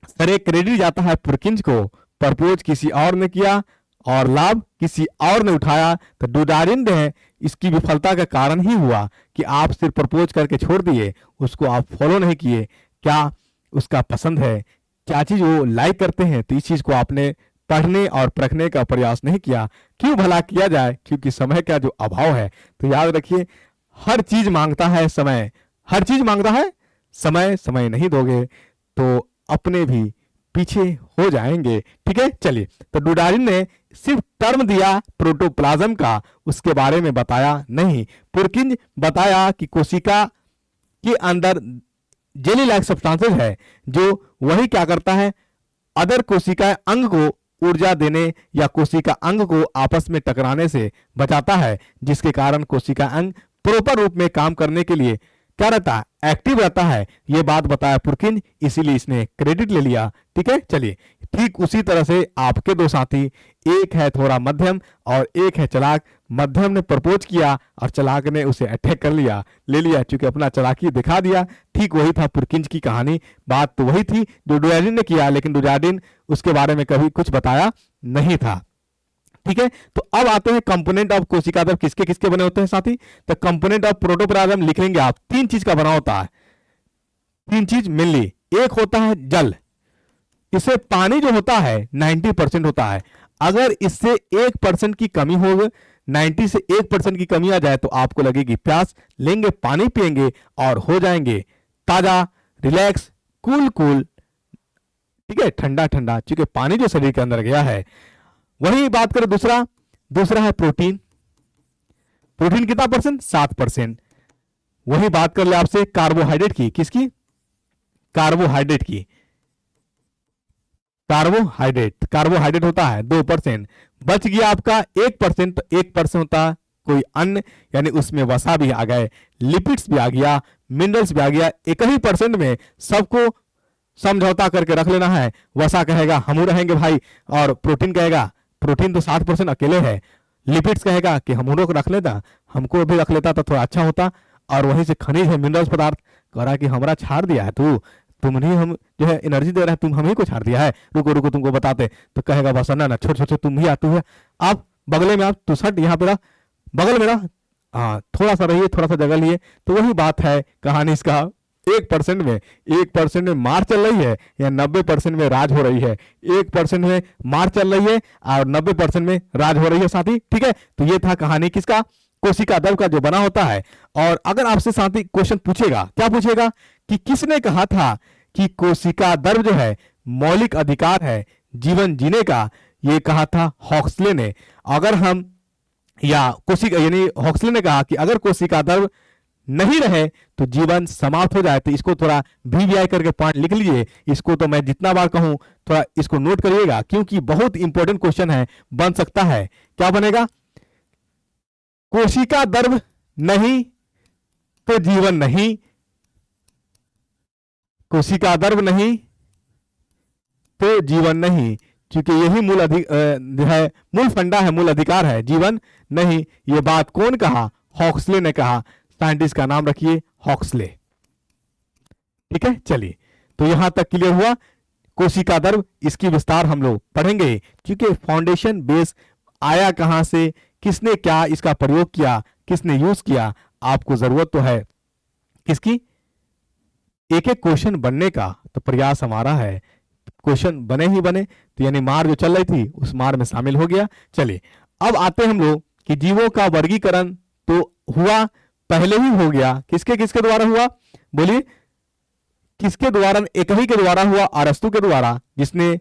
सारे क्रेडिट जाता है पुरकिंज को। प्रपोज किसी और ने किया और लाभ किसी और ने उठाया। तो डुजार्डिन ने इसकी विफलता का कारण ही हुआ कि आप सिर्फ प्रपोज करके छोड़ दिए, उसको आप फॉलो नहीं किए। क्या उसका पसंद है, क्या चीज वो लाइक करते हैं, तो इस चीज को आपने पढ़ने और परखने का प्रयास नहीं किया। क्यों भला किया जाए? क्योंकि समय का जो अभाव है। तो याद रखिए, हर चीज मांगता है समय, हर चीज मांगता है समय। समय नहीं दोगे तो अपने भी पीछे हो जाएंगे। ठीक है, चलिए। तो डुजार्डिन ने सिर्फ टर्म दिया प्रोटोप्लाज्म का, उसके बारे में बताया नहीं। पुरकिंज बताया कि कोशिका के अंदर जेली लाइक सब्सटेंसेस है जो वही क्या करता है, अदर कोशिका अंग को ऊर्जा देने या कोशिका अंग को आपस में टकराने से बचाता है, जिसके कारण कोशिका अंग प्रॉपर रूप में काम करने के लिए क्या रहता है, एक्टिव रहता है। यह बात बताया पुरकिंज, इसीलिए इसने क्रेडिट ले लिया। ठीक है, चलिए। ठीक उसी तरह से आपके दो साथी, एक है थोड़ा मध्यम और एक है चालाक। मध्यम ने प्रपोज किया और चालाक ने उसे अटैक कर लिया, ले लिया, क्योंकि अपना चालाकी दिखा दिया। ठीक वही था पुरकिंज की कहानी। बात तो वही थी जो डुजार्डिन ने किया, लेकिन डुजार्डिन उसके बारे में कभी कुछ बताया नहीं था। ठीक है, तो अब आते हैं कंपोनेंट ऑफ कोशिका द्रव्य किसके किसके बने होते हैं साथी। तो कंपोनेंट ऑफ प्रोटोप्लाज्म लिख लेंगे आप। तीन चीज का बना होता है, तीन चीज मेनली। एक होता है जल, इसे पानी जो होता है 90% होता है। अगर इससे 1% की कमी हो, 90 से 1% की कमी आ जाए तो आपको लगेगी प्यास, लेंगे पानी पिएंगे और हो जाएंगे ताजा, रिलैक्स, कूल कूल। ठीक है, ठंडा ठंडा, क्योंकि पानी जो शरीर के अंदर गया है। वही बात करें दूसरा है प्रोटीन। प्रोटीन कितना परसेंट? 7%। वही बात कर ले आपसे कार्बोहाइड्रेट की। किसकी? कार्बोहाइड्रेट की। कार्बोहाइड्रेट होता है 2%। बच गया आपका 1%, तो 1% होता है कोई अन्य, यानी उसमें वसा भी आ गए, लिपिड्स भी आ गया, मिनरल्स भी आ गया, एक ही परसेंट में सबको समझौता करके रख लेना है। वसा कहेगा हम रहेंगे भाई, और प्रोटीन कहेगा प्रोटीन तो 60% अकेले है, लिपिड्स कहेगा कि हम को रख लेता, हमको भी रख लेता तो थोड़ा अच्छा होता, और वहीं से खनिज है, मिनरल्स पदार्थ, कह रहा कि हमारा छाड़ दिया है तुम नहीं, हम जो है एनर्जी दे रहे हैं, तुम हम ही को छाड़ दिया है, रुको रुको तुमको बताते। तो कहेगा बस ना छोड़ छोड़ तुम ही आतू है, आप बगले में, आप तू सट यहाँ पे रह, बगल में रह, हाँ थोड़ा सा रहिए, थोड़ा सा जगह लिए। तो वही बात है कहानी इसका, 1% में, 1% में मार चल रही है या 90% में राज हो रही है, 1% में मार चल रही है और 90% में राज हो रही है साथी। ठीक है, तो ये था कहानी किसका, कोशिका द्रव का जो बना होता है। और अगर आपसे साथी क्वेश्चन पूछेगा, क्या पूछेगा कि किसने कहा था कि कोशिका द्रव जो है मौलिक अधिकार है जीवन जीने का, ये कहा था हॉक्सले ने। अगर हम, या कोशिका, यानी हॉक्सले ने कहा कि अगर कोशिका द्रव नहीं रहे तो जीवन समाप्त हो जाए। तो इसको थोड़ा VVI करके पॉइंट लिख लीजिए, इसको तो मैं जितना बार कहूं थोड़ा इसको नोट करिएगा, क्योंकि बहुत इंपॉर्टेंट क्वेश्चन है, बन सकता है। क्या बनेगा, कोशिका द्रव नहीं तो जीवन नहीं, कोशिका द्रव नहीं तो जीवन नहीं, क्योंकि यही मूल है, मूल फंडा है, मूल अधिकार है, जीवन नहीं। ये बात कौन कहा, हॉक्सले ने कहा, साइंटिस्ट का नाम रखिए हॉक्सले। ठीक है, चलिए तो यहां तक क्लियर हुआ कोशिका द्रव, इसकी विस्तार हम लोग पढ़ेंगे, क्योंकि फाउंडेशन बेस आया कहां से, किसने क्या इसका प्रयोग किया, किसने यूज किया, आपको जरूरत तो है किसकी, एक एक क्वेश्चन बनने का तो प्रयास हमारा है, क्वेश्चन बने ही बने। तो यानी मार जो चल रही थी उस मार में शामिल हो गया। चलिए अब आते हैं हम लोग कि जीवों का वर्गीकरण तो हुआ, पहले ही हो गया, किसके किसके द्वारा हुआ, बोलिए किसके द्वारा, एक ही के द्वारा हुआ, अरस्तु के द्वारा, जिसने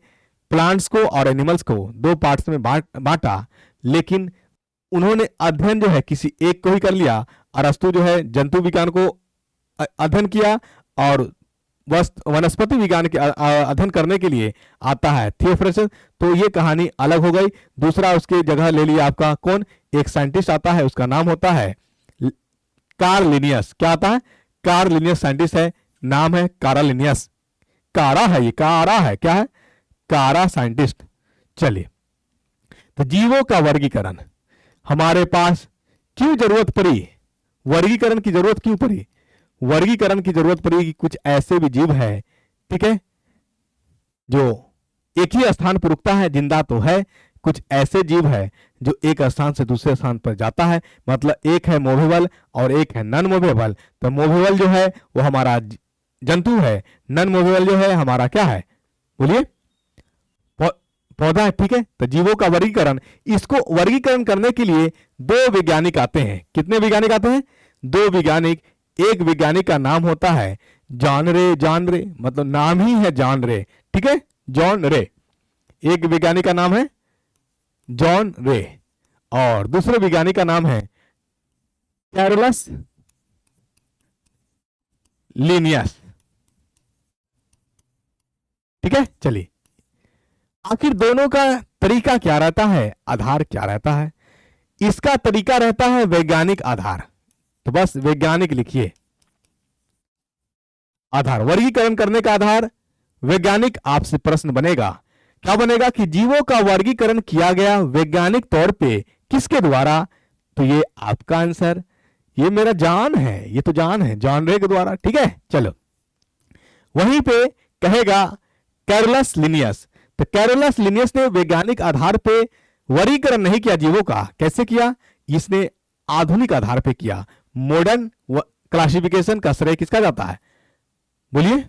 प्लांट्स को और एनिमल्स को दो पार्ट्स में बांटा। लेकिन उन्होंने अध्ययन जो है किसी एक को ही कर लिया। अरस्तु जो है जंतु विज्ञान को अध्ययन किया और वनस्पति विज्ञान के अध्ययन करने के लिए आता है थियोफ्रेस्टस। तो ये कहानी अलग हो गई। दूसरा उसके जगह ले लिया आपका कौन, एक साइंटिस्ट आता है, उसका नाम होता है कार्ल लिनियस। क्या आता है, कार्ल लिनियस साइंटिस्ट है, नाम है कार्ल लिनियस। कारा है, ये कारा है, क्या है, कारा साइंटिस्ट। चलिए तो जीवों का वर्गीकरण हमारे पास क्यों जरूरत पड़ी, वर्गीकरण की जरूरत क्यों पड़ी, वर्गीकरण की जरूरत पड़ी कि कुछ ऐसे भी जीव है, ठीक है, जो एक ही स्थान पर रुकता है, जिंदा तो है, कुछ ऐसे जीव है जो एक स्थान से दूसरे स्थान पर जाता है। मतलब एक है मूवेबल और एक है नॉन मूवेबल। तो मूवेबल जो है वो हमारा जंतु है, नॉन मूवेबल जो है हमारा क्या है, बोलिए पौधा है। ठीक है, तो जीवों का वर्गीकरण, इसको वर्गीकरण करने के लिए दो वैज्ञानिक आते हैं। कितने वैज्ञानिक आते हैं, दो वैज्ञानिक। एक वैज्ञानिक का नाम होता है जॉन रे, जॉन रे मतलब नाम ही है जॉन रे, ठीक है, जॉन रे। एक वैज्ञानिक का नाम है जॉन रे और दूसरे वैज्ञानिक का नाम है कैरोलस लिनियस। ठीक है, चलिए आखिर दोनों का तरीका क्या रहता है, आधार क्या रहता है। इसका तरीका रहता है वैज्ञानिक आधार। तो बस वैज्ञानिक लिखिए, आधार, वर्गीकरण करने का आधार वैज्ञानिक। आपसे प्रश्न बनेगा, क्या बनेगा कि जीवों का वर्गीकरण किया गया वैज्ञानिक तौर पे किसके द्वारा। तो ये आपका आंसर, ये मेरा जान है, ये तो जान है, जॉन रे के द्वारा। ठीक है, चलो वहीं पे कहेगा कैरोलस लिनियस। तो कैरोलस लिनियस ने वैज्ञानिक आधार पे वर्गीकरण नहीं किया जीवों का। कैसे किया, इसने आधुनिक आधार पे किया। मॉडर्न क्लासिफिकेशन का श्रेय किसका जाता है, बोलिए,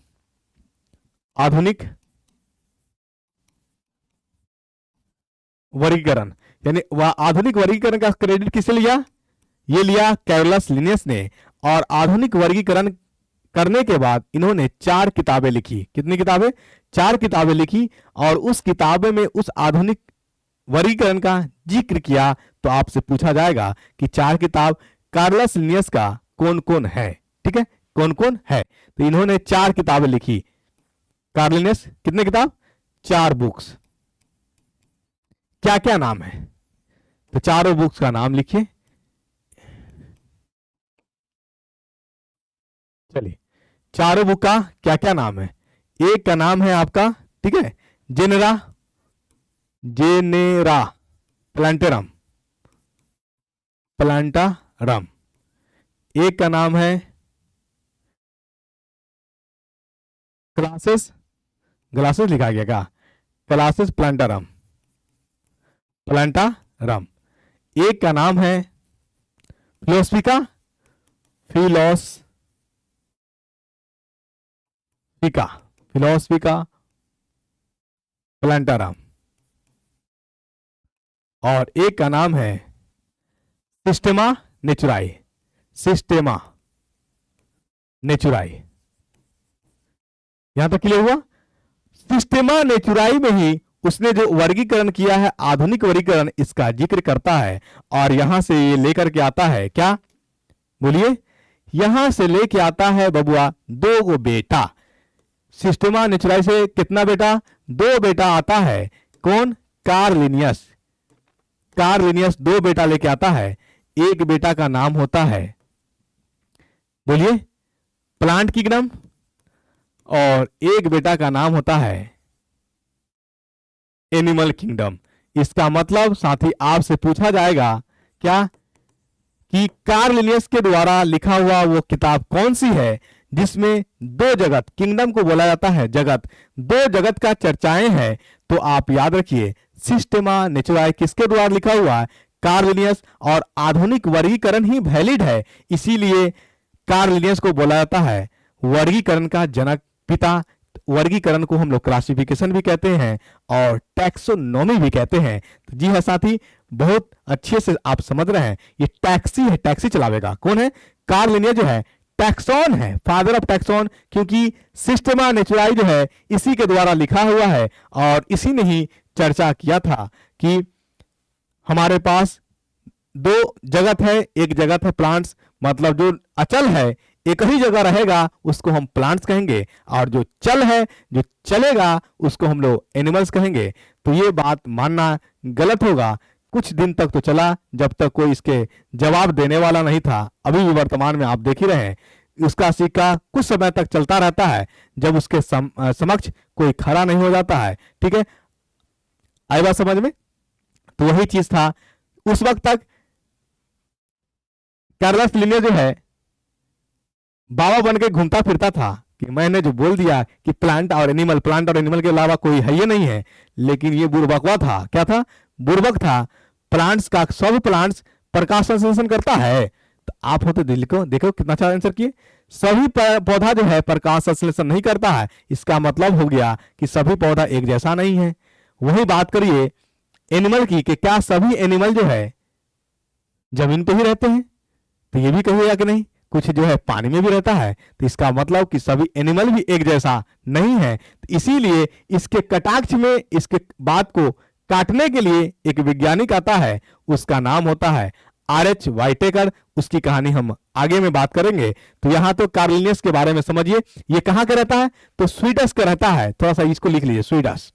आधुनिक वर्गीकरण, यानी वह आधुनिक वर्गीकरण का क्रेडिट किसे लिया, ये लिया कैरोलस लिनियस ने। और आधुनिक वर्गीकरण करने के बाद इन्होंने 4 किताबें लिखी। कितनी किताबें, 4 किताबें लिखी। और उस किताबें में उस आधुनिक वर्गीकरण का जिक्र किया। तो आपसे पूछा जाएगा कि 4 किताब कार्लस लिनियस का कौन कौन है। ठीक है, कौन कौन है। तो इन्होंने 4 किताबें लिखी। कार्ल लिनियस कितने किताब, 4 बुक्स। क्या क्या नाम है, तो चारों बुक्स का नाम लिखिए। चलिए, चारों बुक का क्या क्या नाम है। एक का नाम है आपका, ठीक है, जेनेरा, जेनेरा प्लांटेरम, प्लांटारम। एक का नाम है क्लासेस, ग्लासेस लिखा गया क्या, क्लासेस प्लांटारम, प्लांटारम। एक का नाम है फिलोस्फिका, फिलोस्फिका, फिलोस्फिका प्लांटारम। और एक का नाम है सिस्टेमा नेचुराई, सिस्टेमा नेचुराई। यहां तक क्लियर हुआ। सिस्टेमा नेचुराई में ही उसने जो वर्गीकरण किया है, आधुनिक वर्गीकरण, इसका जिक्र करता है। और यहां से ये लेकर के आता है क्या, बोलिए, यहां से लेके आता है बबुआ दो गो बेटा। सिस्टेमा नेचुराई से कितना बेटा, दो बेटा आता है। कौन, कार्लिनियस, कार्लिनियस दो बेटा लेके आता है। एक बेटा का नाम होता है, बोलिए, प्लांट किंगडम, और एक बेटा का नाम होता है एनिमल किंगडम। इसका मतलब साथी आपसे पूछा जाएगा क्या, कि कार्ल लिनियस के द्वारा लिखा हुआ वो किताब कौन सी है जिसमें दो जगत, किंगडम को बोला जाता है जगत, दो जगत का चर्चाएं हैं। तो आप याद रखिए, सिस्टेमा नेचुराई किसके द्वारा लिखा हुआ है, कार्ल लिनियस। और आधुनिक वर्गीकरण ही वैलिड है, इसीलिए कार्ल लिनियस को बोला जाता है वर्गीकरण का जनक, पिता। वर्गीकरण को हम लोग क्लासिफिकेशन भी कहते हैं और टैक्सोनॉमी भी कहते हैं। तो जी हाँ साथी, बहुत अच्छे से आप समझ रहे हैं, ये टैक्सी है, टैक्सी चलावेगा कौन है, कार्ल लिनियस जो है टैक्सॉन है, फादर ऑफ टैक्सॉन, क्योंकि सिस्टेमा नेचुराई जो है इसी के द्वारा लिखा हुआ है। और इसी ने ही चर्चा किया था कि हमारे पास दो जगत है, एक जगत है प्लांट्स, मतलब जो अचल है एक ही जगह रहेगा उसको हम प्लांट्स कहेंगे, और जो चल है, जो चलेगा, उसको हम लोग एनिमल्स कहेंगे। तो ये बात मानना गलत होगा। कुछ दिन तक तो चला जब तक कोई इसके जवाब देने वाला नहीं था। अभी भी वर्तमान में आप देख ही रहे हैं, उसका सिक्का कुछ समय तक चलता रहता है जब उसके समक्ष कोई खड़ा नहीं हो जाता है। ठीक है, आई बात समझ में। तो वही चीज था, उस वक्त तक कार्लस लिनियस जो है बाबा बन के घूमता फिरता था कि मैंने जो बोल दिया कि प्लांट और एनिमल, प्लांट और एनिमल के अलावा कोई है ही नहीं है। लेकिन ये बुर्बकवा था, क्या था, बुर्बक था। प्लांट्स का, सब प्लांट्स प्रकाश संश्लेषण करता है। तो आप होते दिल को देखो कितना अच्छा आंसर किए। सभी पौधा जो है प्रकाश संश्लेषण नहीं करता है, इसका मतलब हो गया कि सभी पौधा एक जैसा नहीं है। वही बात करिए एनिमल की, कि क्या सभी एनिमल जो है जमीन पे ही रहते हैं, तो ये भी कहिएगा कि नहीं, कुछ जो है पानी में भी रहता है। तो इसका मतलब कि सभी एनिमल भी एक जैसा नहीं है। तो इसीलिए इसके कटाक्ष में इसके बात को काटने के लिए एक वैज्ञानिक आता है, उसका नाम होता है आर.एच. वाइटेकर। उसकी कहानी हम आगे में बात करेंगे। तो यहां तो कार्ल लिनियस के बारे में समझिए, ये कहां का रहता है, तो स्वीडश का रहता है। थोड़ा सा इसको लिख लीजिए, स्वीडश,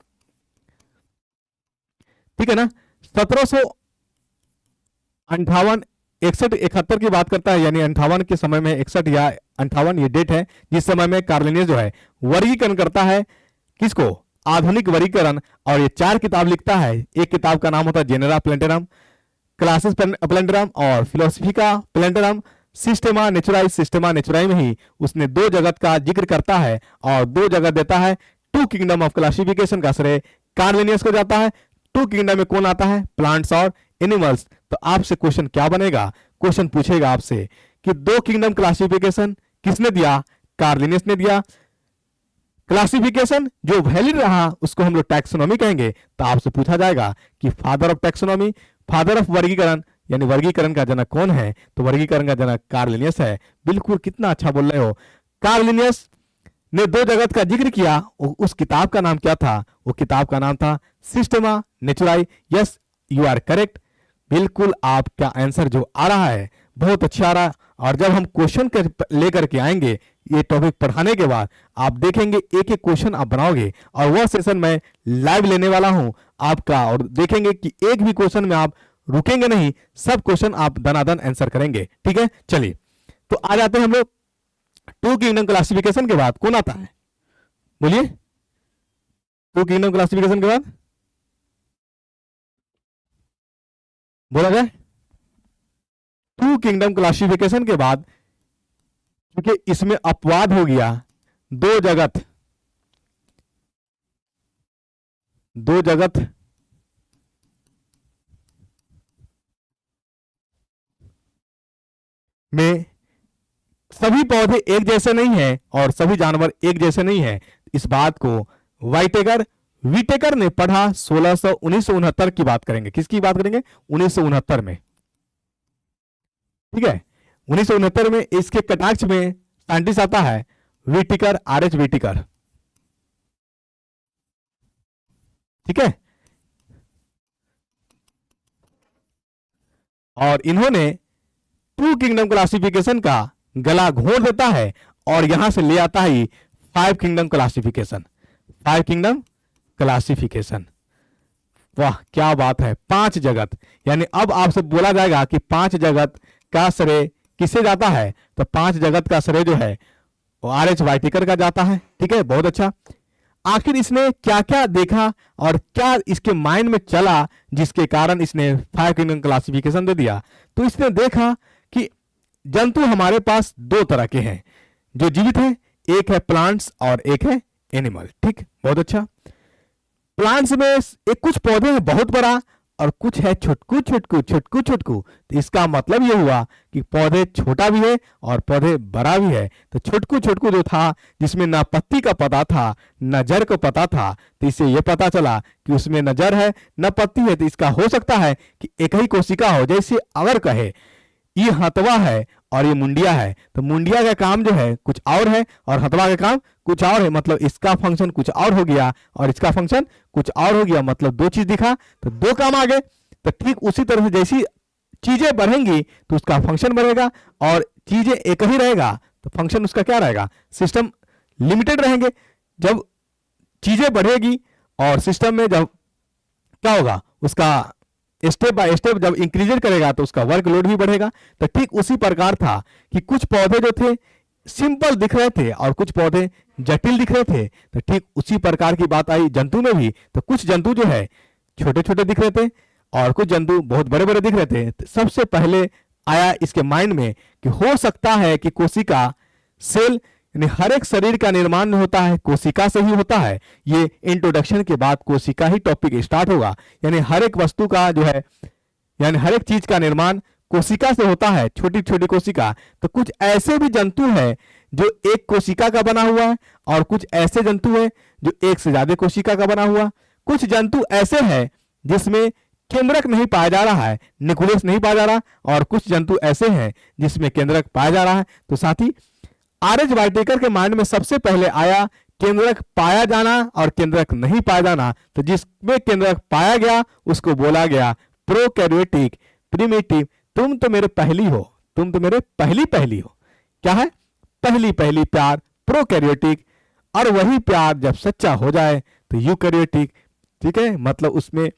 ठीक है ना। 1758 61 71 की बात करता है, यानी 58 के समय में, 61 या 58 ये डेट है जिस समय में कार्ल लिनियस जो है वर्गीकरण करता है, किसको, आधुनिक वर्गीकरण। और ये 4 किताब लिखता है। एक किताब का नाम होता है जेनेरा प्लांटेरम, क्लासेस प्लांटेरम और फिलोसफिका प्लांटेरम। सिस्टेमा नेचुराई, सिस्टेमा नेचुराई में ही उसने दो जगत का जिक्र करता है और दो जगत देता है। टू किंगडम ऑफ क्लासिफिकेशन का श्रेय कार्ल लिनियस को जाता है। टू किंगडम में कौन आता है, प्लांट्स और एनिमल्स। तो आपसे क्वेश्चन क्या बनेगा, क्वेश्चन पूछेगा आपसे कि दो किंगडम क्लासिफिकेशन किसने दिया, कार्ल लिनियस ने दिया। क्लासिफिकेशन जो वैलिड रहा उसको हम लोग टैक्सोनॉमी कहेंगे। तो आपसे पूछा जाएगा कि father of taxonomy, father of वर्गीकरण, यानी वर्गीकरण का जनक कौन है, तो वर्गीकरण का जनक कार्ल लिनियस है। बिल्कुल, कितना अच्छा बोल रहे हो। कार्ल लिनियस ने दो जगत का जिक्र किया, उस किताब का नाम क्या था, वो किताब का नाम था Systema Naturae. Yes, you are correct. बिल्कुल, आपका आंसर जो आ रहा है बहुत अच्छा आ रहा है। और जब हम क्वेश्चन लेकर के आएंगे ये टॉपिक पढ़ाने के बाद, आप देखेंगे एक एक क्वेश्चन आप बनाओगे, और वह सेशन मैं लाइव लेने वाला हूं आपका, और देखेंगे कि एक भी क्वेश्चन में आप रुकेंगे नहीं, सब क्वेश्चन आप दनादन आंसर करेंगे। ठीक है, चलिए तो आ जाते हैं हम लोग टू किंगडम क्लासिफिकेशन के बाद कौन आता है? बोलिए, टू किंगडम क्लासिफिकेशन के बाद बोला जाए। टू किंगडम क्लासिफिकेशन के बाद क्योंकि इसमें अपवाद हो गया, दो जगत में सभी पौधे एक जैसे नहीं हैं और सभी जानवर एक जैसे नहीं हैं। इस बात को विटेकर ने पढ़ा 1969 की बात करेंगे। किसकी बात करेंगे? 1969 में, ठीक है। 1969 में इसके कटाक्ष में साइंटिस्ट आता है विटिकर, RH विटिकर, ठीक है। और इन्होंने टू किंगडम क्लासिफिकेशन का गला घोंट देता है और यहां से ले आता है फाइव किंगडम क्लासिफिकेशन। वाह क्या बात है, 5 जगत। यानी अब आपसे बोला जाएगा कि 5 जगत का श्रेय किसे जाता है, तो 5 जगत का श्रेय जो है वो RH वाइटिकर का जाता है, ठीक है। बहुत अच्छा। आखिर इसने क्या क्या देखा और क्या इसके माइंड में चला जिसके कारण इसने 5 किंगडम क्लासिफिकेशन दे दिया? तो इसने देखा कि जंतु हमारे पास 2 तरह के हैं जो जीवित हैं, एक है प्लांट्स और एक है एनिमल, ठीक। बहुत अच्छा। प्लांट्स में एक कुछ पौधे हैं बहुत बड़ा और कुछ है छुटकू छुटकू। तो इसका मतलब यह हुआ कि पौधे छोटा भी है और पौधे बड़ा भी है। तो छुटकू जो था जिसमें ना पत्ती का पता था न जड़ को पता था, तो इससे यह पता चला कि उसमें न जड़ है न पत्ती है। तो इसका हो सकता है कि एक ही कोशिका हो। जैसे अगर कहे ये हथवा है और ये मुंडिया है, तो मुंडिया का काम जो है कुछ और है और हथवा का काम कुछ और है, मतलब इसका फंक्शन कुछ और हो गया और इसका फंक्शन कुछ और हो गया, मतलब 2 चीज दिखा तो 2 काम आ गए। तो ठीक उसी तरह से जैसी चीजें बढ़ेंगी तो उसका फंक्शन बढ़ेगा और चीजें एक ही रहेगा तो फंक्शन उसका क्या रहेगा? सिस्टम लिमिटेड रहेंगे। जब चीजें बढ़ेगी और सिस्टम में जब क्या होगा, उसका स्टेप बाय स्टेप जब इंक्रीज करेगा तो उसका वर्कलोड भी बढ़ेगा। तो ठीक उसी प्रकार था कि कुछ पौधे जो थे सिंपल दिख रहे थे और कुछ पौधे जटिल दिख रहे थे। तो ठीक उसी प्रकार की बात आई जंतु में भी। तो कुछ जंतु जो है छोटे छोटे दिख रहे थे और कुछ जंतु बहुत बड़े बड़े दिख रहे थे। तो सबसे पहले आया इसके माइंड में कि हो सकता है कि कोशिका सेल, यानी हर एक शरीर का निर्माण होता है कोशिका से ही होता है। ये इंट्रोडक्शन के बाद कोशिका ही टॉपिक स्टार्ट होगा। यानी हर एक वस्तु का जो है, यानी हर एक चीज का निर्माण कोशिका से होता है, छोटी छोटी कोशिका। तो कुछ ऐसे भी जंतु है जो एक कोशिका का बना हुआ है और कुछ ऐसे जंतु है जो एक से ज्यादा कोशिका का बना हुआ। कुछ जंतु ऐसे हैं जिसमें केंद्रक नहीं पाया जा रहा है, न्यूक्लियस नहीं पाया जा रहा, और कुछ जंतु ऐसे हैं जिसमें केंद्रक पाया जा रहा है। तो साथी RH वाइटेकर के माइंड में सबसे पहले आया केंद्रक पाया जाना और केंद्रक नहीं पाया जाना। तो जिसमें केंद्रक पाया गया उसको बोला गया प्रोकैरियोटिक प्रिमिटिव। तुम तो मेरे पहली हो, तुम तो मेरे पहली हो। क्या है? पहली प्यार, प्रोकैरियोटिक। और वही प्यार जब सच्चा हो जाए तो यूकैरियोटिक, ठीक है। मतलब उसमें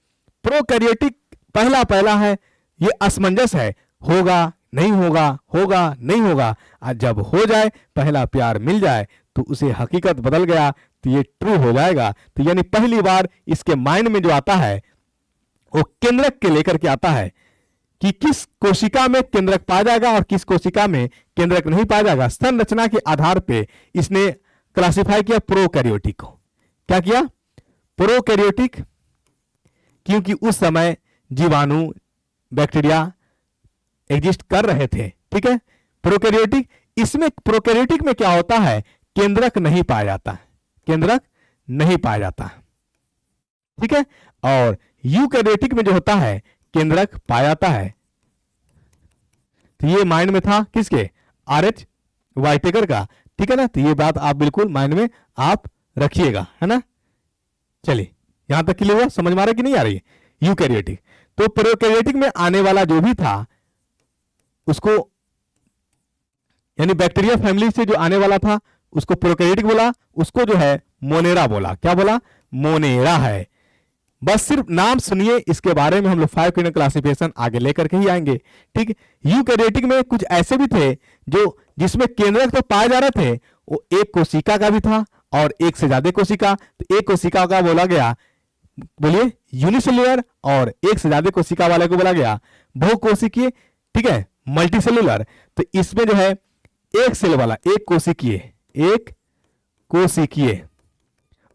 प्रोकैरियोटिक पहला है, ये असमंजस है, होगा नहीं होगा, होगा नहीं होगा। आज जब हो जाए, पहला प्यार मिल जाए तो उसे हकीकत बदल गया तो ये ट्रू हो जाएगा। तो यानी पहली बार इसके माइंड में जो आता है वो केंद्रक के लेकर के आता है कि किस कोशिका में केंद्रक पाया जाएगा और किस कोशिका में केंद्रक नहीं पाया जाएगा। संरचना के आधार पे इसने क्लासिफाई किया प्रोकैरियोटिक को। क्या किया? प्रोकैरियोटिक, क्योंकि उस समय जीवाणु बैक्टीरिया एग्जिस्ट कर रहे थे, ठीक है। प्रोकैरियोटिक, इसमें प्रोकैरियोटिक में क्या होता है, केंद्रक नहीं पाया जाता, केंद्रक नहीं पाया जाता, ठीक है। और यूकैरियोटिक में जो होता है केंद्रक पाया जाता है। तो ये माइंड में था किसके? RH वाइटेकर का, ठीक है ना। तो ये बात आप बिल्कुल माइंड में आप रखिएगा, है ना। चलिए यहां तक क्लियर हुआ? समझ में आ रहा है कि नहीं आ रही है? यूकैरियोटिक। तो प्रोकैरियोटिक में आने वाला जो भी था उसको, यानी बैक्टीरिया फैमिली से जो आने वाला था उसको प्रोकैरियोटिक बोला, उसको जो है मोनेरा बोला। क्या बोला? मोनेरा है। बस सिर्फ नाम सुनिए, इसके बारे में हम लोग 5 किंगडम क्लासिफिकेशन आगे लेकर के ही आएंगे, ठीक। यूकैरियोटिक में कुछ ऐसे भी थे जो जिसमें केंद्रक तो पाए जा रहे थे वो एक कोशिका का भी था और एक से ज्यादा कोशिका, तो एक कोशिका का बोला गया, बोलिए, यूनिसेल्युलर, और एक से ज्यादा कोशिका वाले को बोला गया बहुकोशिकीय, ठीक है, मल्टीसेल्युलर। तो इसमें जो है एक सेल वाला एक कोशिकीय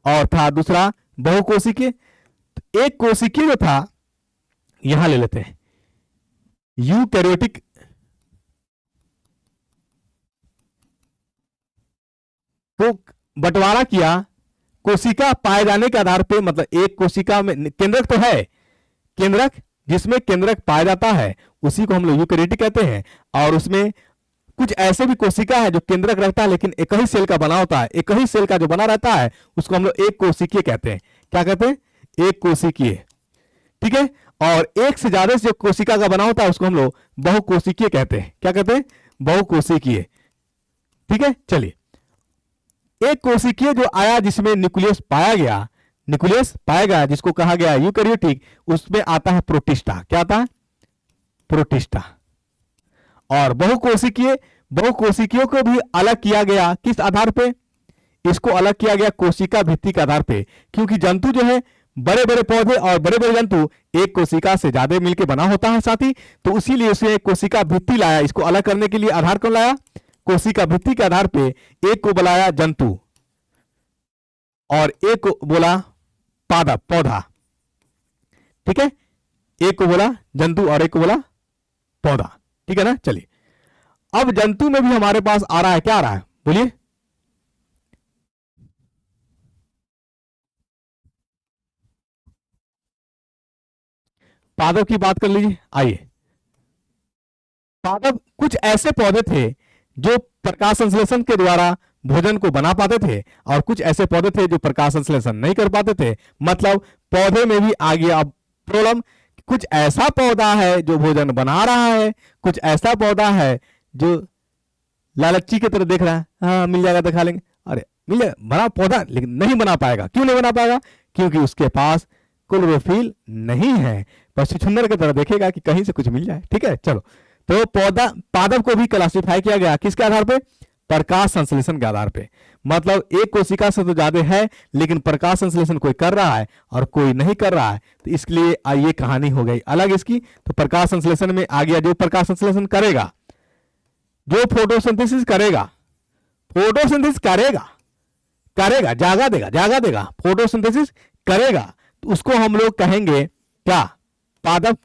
और था दूसरा बहुकोशिकीय। तो एक कोशिकीय जो था, यहां ले लेते हैं यूकैरियोटिक, तो बंटवारा किया कोशिका पाए जाने के आधार पे, मतलब एक कोशिका में केंद्रक तो है, केंद्रक जिसमें केंद्रक पाया जाता है उसी को हम लोग यूकैरियोटिक कहते हैं। और उसमें कुछ ऐसे भी कोशिका है जो केंद्रक रहता है लेकिन एक ही सेल का बना होता है, एक ही सेल का जो बना रहता है उसको हम लोग एक कोशिकीय कहते हैं। क्या कहते हैं? एक कोशिकीय, ठीक है। और एक से ज्यादा जो कोशिका का बना होता है उसको हम लोग बहुकोशिकीय कहते हैं। क्या कहते हैं? बहुकोशिकीय, ठीक है। चलिए, एक कोशिकीय जो आया जिसमें न्यूक्लियस पाया गया, जिसको कहा गया यूकैरियोटिक, उसमें आता है प्रोटिस्टा। क्या आता है? प्रोटिस्टा। और बहुकोशिकीयों को भी अलग किया गया, किस आधार पे? इसको अलग किया गया कोशिका भित्ति के आधार पे, क्योंकि जंतु जो है, बड़े बड़े पौधे और बड़े बड़े जंतु एक कोशिका से ज्यादा मिलकर बना होता है साथी, तो इसीलिए उसने एक कोशिका भित्ति लाया। इसको अलग करने के लिए आधार कौन लाया? कोशिका भित्ति के आधार पे एक को बुलाया जंतु और एक को बोला पौधा, ठीक है। एक को बोला जंतु और एक को बोला पौधा, ठीक है ना। चलिए, अब जंतु में भी हमारे पास आ रहा है, क्या आ रहा है बोलिए? पादप की बात कर लीजिए। आइए, पादप कुछ ऐसे पौधे थे जो प्रकाश संश्लेषण के द्वारा भोजन को बना पाते थे और कुछ ऐसे पौधे थे जो प्रकाश संश्लेषण नहीं कर पाते थे। मतलब पौधे में भी आ गया अब प्रॉब्लम, कुछ ऐसा पौधा है जो भोजन बना रहा है, कुछ ऐसा पौधा है जो लालची की तरह देख रहा है, हाँ मिल जाएगा तो खा लेंगे, अरे मिल जाएगा, बड़ा पौधा लेकिन नहीं बना पाएगा। क्यों नहीं बना पाएगा? क्योंकि उसके पास क्लोरोफिल नहीं है। पशु छुन्नर की तरह देखेगा कि कहीं से कुछ मिल जाए, ठीक है। चलो, तो पादप को भी क्लासिफाई किया गया किसके आधार पे? प्रकाश संश्लेषण के आधार पे। मतलब एक कोशिका से तो ज्यादा है लेकिन प्रकाश संश्लेषण कोई कर रहा है और कोई नहीं कर रहा है, तो इसके लिए ये कहानी हो गई अलग इसकी। तो प्रकाश संश्लेषण में आ गया जो प्रकाश संश्लेषण करेगा, जो फोटोसिंथेसिस करेगा, जागा देगा, फोटोसिंथेसिस करेगा, तो उसको हम लोग कहेंगे क्या? पादप,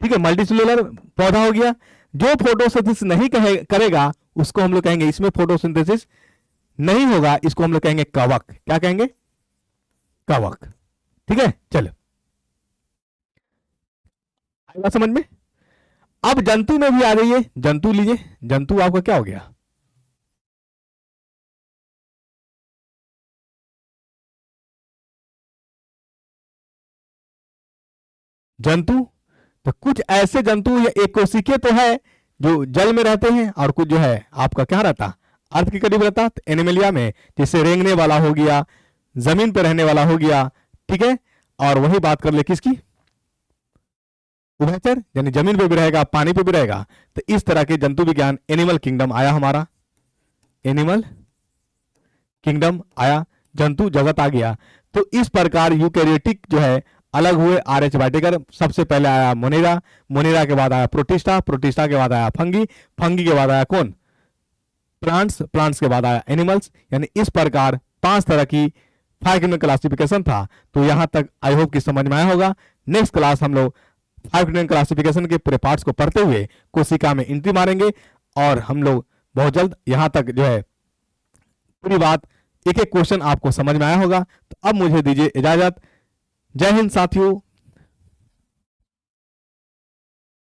ठीक है। मल्टीसेल्युलर पौधा हो गया। जो फोटोसिंथेसिस नहीं करेगा उसको हम लोग कहेंगे, इसमें फोटोसिंथेसिस नहीं होगा, इसको हम लोग कहेंगे कवक। क्या कहेंगे? कवक, ठीक है। चलो, आएगा समझ में? अब जंतु में भी आ जाइए, जंतु लीजिए। जंतु आपका क्या हो गया? जंतु तो कुछ ऐसे जंतु या एक कोशिकीय तो है जो जल में रहते हैं और कुछ जो है आपका क्या रहता? अर्थ के करीब रहता। तो एनिमलिया में जैसे रेंगने वाला हो गया, जमीन पर रहने वाला हो गया, ठीक है। और वही बात कर ले किसकी? उभयचर, यानी जमीन पे भी रहेगा पानी पे भी रहेगा। तो इस तरह के जंतु विज्ञान एनिमल किंगडम आया हमारा, एनिमल किंगडम आया, जंतु जगत आ गया। तो इस प्रकार यूकैरियोटिक जो है अलग हुए आर एच वाइटेकर। सबसे पहले आया मोनेरा, मोनेरा के बाद आया प्रोटिस्टा, प्रोटिस्टा के बाद आया फंगी, फंगी के बाद आया कौन? प्लांट्स, प्लांट्स के बाद आया एनिमल्स। यानी इस प्रकार 5 तरह की 5 किंगडम क्लासिफिकेशन था। तो यहां तक आई होप कि समझ में आया होगा। नेक्स्ट क्लास हम लोग 5 किंगडम क्लासिफिकेशन के पूरे पार्ट्स को पढ़ते हुए कोशिका में एंट्री मारेंगे और हम लोग बहुत जल्द यहां तक जो है पूरी बात, एक एक क्वेश्चन आपको समझ में आया होगा। तो अब मुझे दीजिए इजाजत। जय हिंद साथियों।